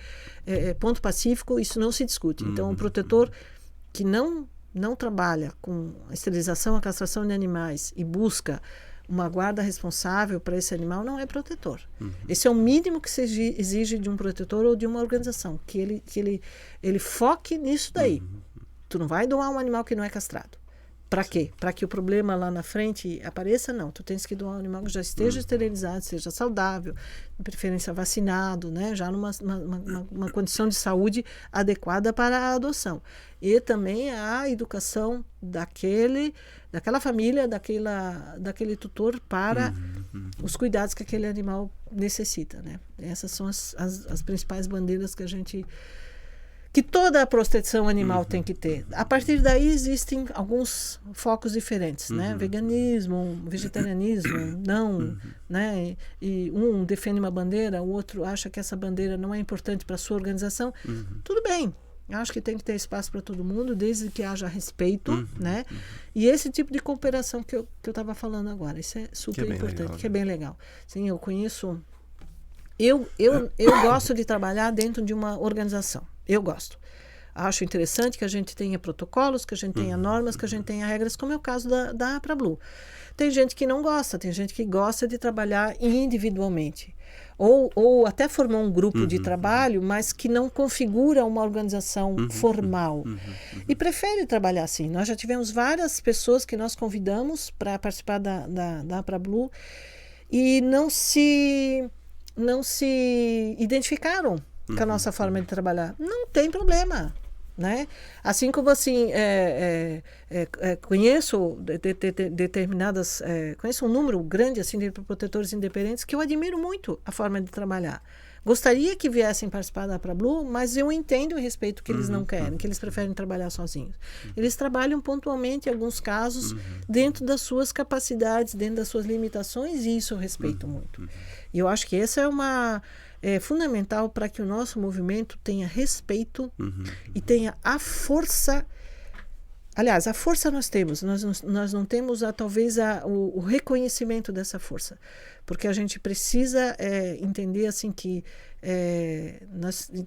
ponto pacífico, isso não se discute. Então, o protetor que não trabalha com a esterilização, a castração de animais e busca uma guarda responsável para esse animal não é protetor. Esse é o mínimo que se exige de um protetor ou de uma organização, que ele foque nisso daí. Tu não vai doar um animal que não é castrado. Para quê? Para que o problema lá na frente apareça? Não. Tu tens que doar um animal que já esteja esterilizado, seja saudável, de preferência vacinado, né? Já numa uma condição de saúde adequada para a adoção. E também a educação daquela família, daquele tutor para os cuidados que aquele animal necessita, né? Essas são as principais bandeiras que toda a proteção animal tem que ter. A partir daí existem alguns focos diferentes, né? Veganismo, vegetarianismo, não, né? E um defende uma bandeira, o outro acha que essa bandeira não é importante para a sua organização. Tudo bem. Eu acho que tem que ter espaço para todo mundo, desde que haja respeito, né? E esse tipo de cooperação que eu estava falando agora, isso é super importante, legal, que é bem legal. Sim, eu conheço... Eu gosto de trabalhar dentro de uma organização. Eu gosto. Acho interessante que a gente tenha protocolos, que a gente tenha normas, que a gente tenha regras, como é o caso da APRA-Blue. Tem gente que não gosta, tem gente que gosta de trabalhar individualmente. Ou até formar um grupo de trabalho, mas que não configura uma organização formal. E prefere trabalhar assim. Nós já tivemos várias pessoas que nós convidamos para participar da APRA-Blue e não se identificaram com a nossa forma de trabalhar. Não tem problema, né? Assim como assim conheço determinadas conheço um número grande assim de protetores independentes que eu admiro muito a forma de trabalhar. Gostaria que viessem participar da APRA-Blue, mas eu entendo e respeito que eles não querem, que eles preferem trabalhar sozinhos. Eles trabalham pontualmente, em alguns casos, dentro das suas capacidades, dentro das suas limitações, e isso eu respeito muito. E eu acho que essa é fundamental para que o nosso movimento tenha respeito e tenha a força. Aliás, a força nós temos, nós não temos talvez o reconhecimento dessa força, porque a gente precisa entender assim que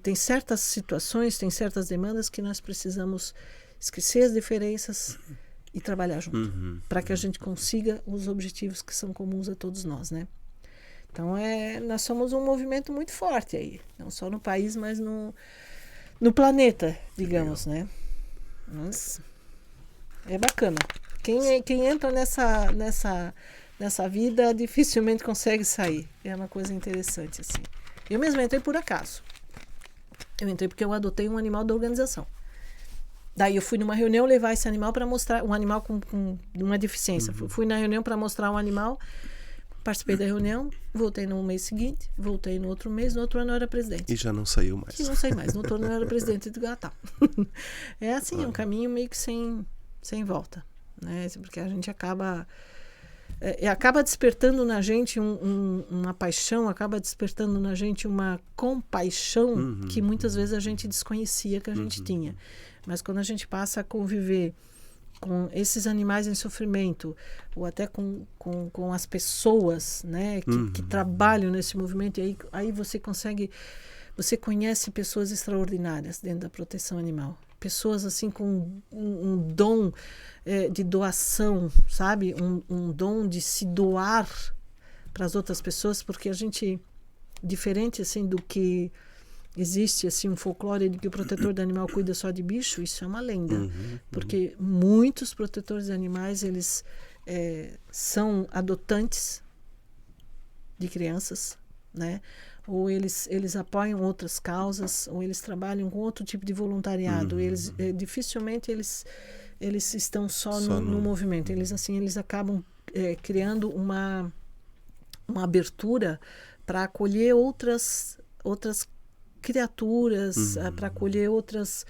tem certas situações, tem certas demandas que nós precisamos esquecer as diferenças e trabalhar junto, para que a gente consiga os objetivos que são comuns a todos nós, né? Então nós somos um movimento muito forte aí, não só no país, mas no planeta, digamos, né? Mas é bacana. Quem entra nessa vida dificilmente consegue sair. É uma coisa interessante, assim. Eu mesmo entrei por acaso. Eu entrei porque eu adotei um animal da organização. Daí eu fui numa reunião levar esse animal para mostrar, um animal com uma deficiência. Fui na reunião para mostrar um animal, participei da reunião, voltei no mês seguinte, voltei no outro mês, no outro ano eu era presidente. E já não saiu mais. E não saí mais, no outro ano eu era presidente. Eu digo, tá. É assim, é um caminho meio que sem volta, né? Porque a gente acaba despertando na gente uma paixão, acaba despertando na gente uma compaixão que muitas vezes a gente desconhecia que a gente tinha. Mas quando a gente passa a conviver com esses animais em sofrimento, ou até com as pessoas, né, que trabalham nesse movimento, e aí você conhece pessoas extraordinárias dentro da proteção animal. Pessoas assim com um dom de doação, sabe? Um dom de se doar para as outras pessoas, porque a gente, diferente assim do que existe assim um folclore de que o protetor de animal cuida só de bicho, isso é uma lenda, porque muitos protetores de animais eles são adotantes de crianças, né? Ou eles apoiam outras causas, ou eles trabalham com outro tipo de voluntariado. Dificilmente eles estão só no movimento. Eles acabam criando uma abertura para acolher outras criaturas, para acolher outras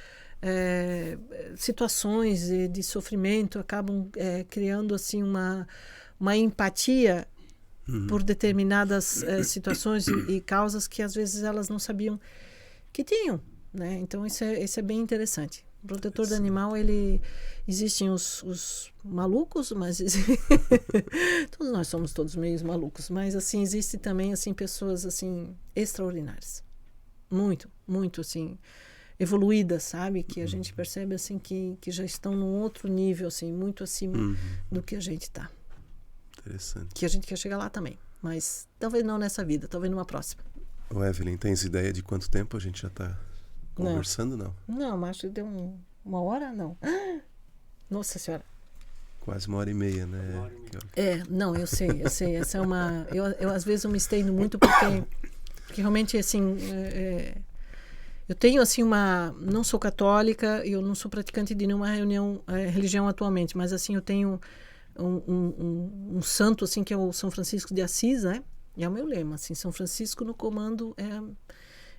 situações de sofrimento, acabam criando assim uma empatia por determinadas situações e causas que às vezes elas não sabiam que tinham, né? Então isso é bem interessante. O protetor do animal, existem os malucos, mas todos nós somos todos meio malucos, mas assim existem também assim pessoas assim extraordinárias, muito, muito assim evoluídas, sabe? Que a gente percebe assim que já estão num outro nível assim, muito acima do que a gente está. Interessante. Que a gente quer chegar lá também, mas talvez não nessa vida, talvez numa próxima. Ô Evelyn, tens ideia de quanto tempo a gente já está conversando? Não, acho que deu uma hora, não. Nossa Senhora. quase 1h30, né? Não, eu sei. Essa é uma... Eu às vezes eu me estendo muito porque realmente, assim... eu tenho, assim, não sou católica, eu não sou praticante de nenhuma religião atualmente, mas, assim, eu tenho um santo, assim, que é o São Francisco de Assis, né? E é o meu lema, assim, São Francisco no comando.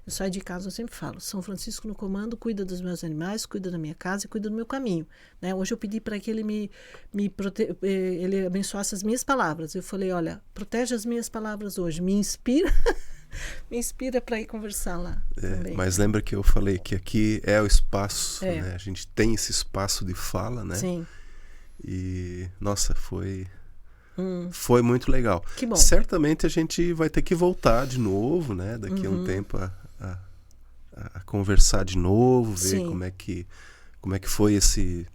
Eu saio de casa, eu sempre falo, São Francisco no comando, cuida dos meus animais, cuida da minha casa e cuida do meu caminho, né? Hoje eu pedi para que ele ele abençoasse as minhas palavras. Eu falei, olha, protege as minhas palavras hoje, me inspira para ir conversar lá também. Mas lembra que eu falei que aqui é o espaço, né? A gente tem esse espaço de fala, né? Sim. E, nossa, foi muito legal. Que bom. Certamente a gente vai ter que voltar de novo, né? Daqui a um tempo a conversar de novo, ver como é que foi esse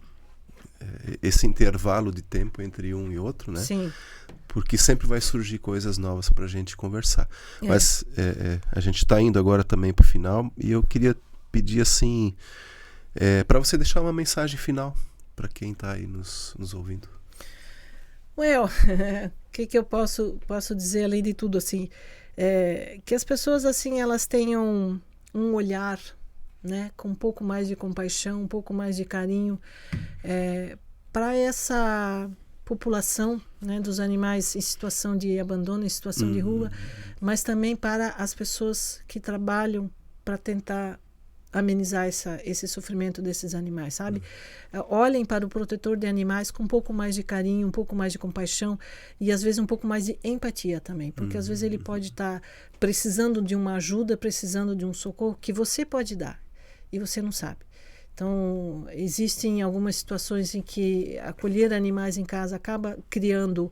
intervalo de tempo entre um e outro, né? Sim. Porque sempre vai surgir coisas novas para a gente conversar. Mas a gente está indo agora também para o final e eu queria pedir assim para você deixar uma mensagem final para quem está aí nos ouvindo. O que eu posso dizer além de tudo, assim, que as pessoas, assim, elas tenham um olhar, né, com um pouco mais de compaixão, um pouco mais de carinho para essa população, né, dos animais em situação de abandono, em situação de rua, mas também para as pessoas que trabalham para tentar amenizar esse sofrimento desses animais, sabe? Olhem para o protetor de animais com um pouco mais de carinho, um pouco mais de compaixão e às vezes um pouco mais de empatia também, porque às vezes ele pode estar precisando de uma ajuda, precisando de um socorro que você pode dar e você não sabe. Então, existem algumas situações em que acolher animais em casa acaba criando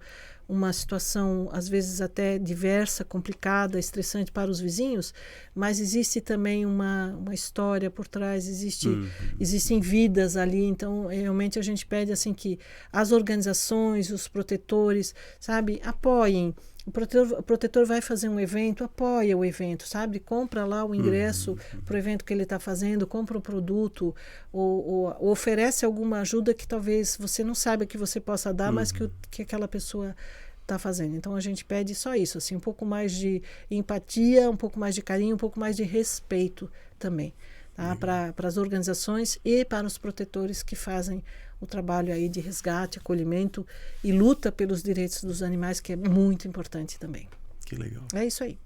uma situação, às vezes até diversa, complicada, estressante para os vizinhos, mas existe também uma história por trás, existem vidas ali, então realmente a gente pede assim que as organizações, os protetores, sabe, apoiem. O protetor vai fazer um evento, apoia o evento, sabe? Compra lá o ingresso para o evento que ele está fazendo, compra o produto, ou oferece alguma ajuda que talvez você não saiba que você possa dar, mas que aquela pessoa está fazendo. Então a gente pede só isso, assim, um pouco mais de empatia, um pouco mais de carinho, um pouco mais de respeito também, tá? Para as organizações e para os protetores que fazem o trabalho aí de resgate, acolhimento e luta pelos direitos dos animais, que é muito importante também. Que legal. É isso aí.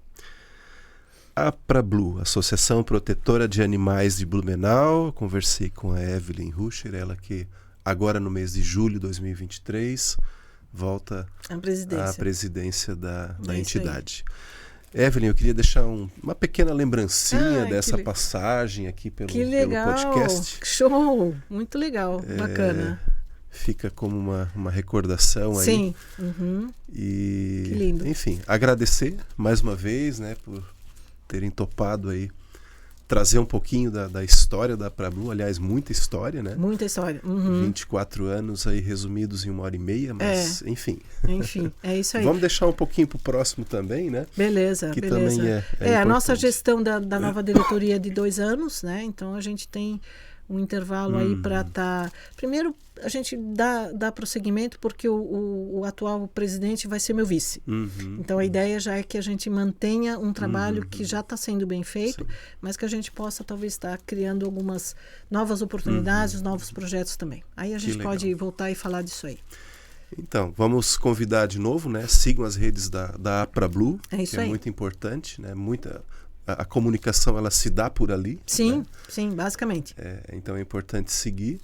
APRABLU, Associação Protetora de Animais de Blumenau. Conversei com a Evelyn Ruscher, ela que agora no mês de julho de 2023 volta à presidência da entidade. Evelyn, eu queria deixar uma pequena lembrancinha dessa passagem aqui pelo podcast. Show! Muito legal, bacana. Fica como uma recordação aí. Sim. E, que lindo. Enfim, agradecer mais uma vez, né, por terem topado aí trazer um pouquinho da história da APRABLU, aliás, muita história, né? Muita história. 24 anos aí resumidos em 1h30, mas enfim. Enfim, é isso aí. Vamos deixar um pouquinho para o próximo também, né? Beleza, que beleza. Também é a nossa gestão da nova diretoria de 2 anos, né? Então a gente tem um intervalo aí para estar... Primeiro, a gente dá prosseguimento porque o atual presidente vai ser meu vice. Então a ideia já é que a gente mantenha um trabalho que já está sendo bem feito, mas que a gente possa talvez estar criando algumas novas oportunidades, novos projetos também. Aí a gente pode voltar e falar disso aí. Então, vamos convidar de novo, né? Sigam as redes da APRABLU, que é muito importante, né? A comunicação, ela se dá por ali. Sim, né? Sim, basicamente. Então é importante seguir,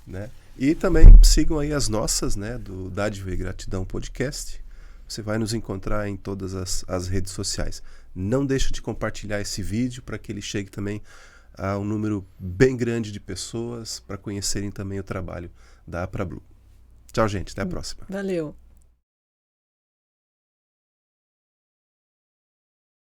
né? E também sigam aí as nossas, né? Do Dádiva e Gratidão Podcast. Você vai nos encontrar em todas as redes sociais. Não deixa de compartilhar esse vídeo para que ele chegue também a um número bem grande de pessoas para conhecerem também o trabalho da APRABLU. Tchau, gente. Até a próxima. Valeu.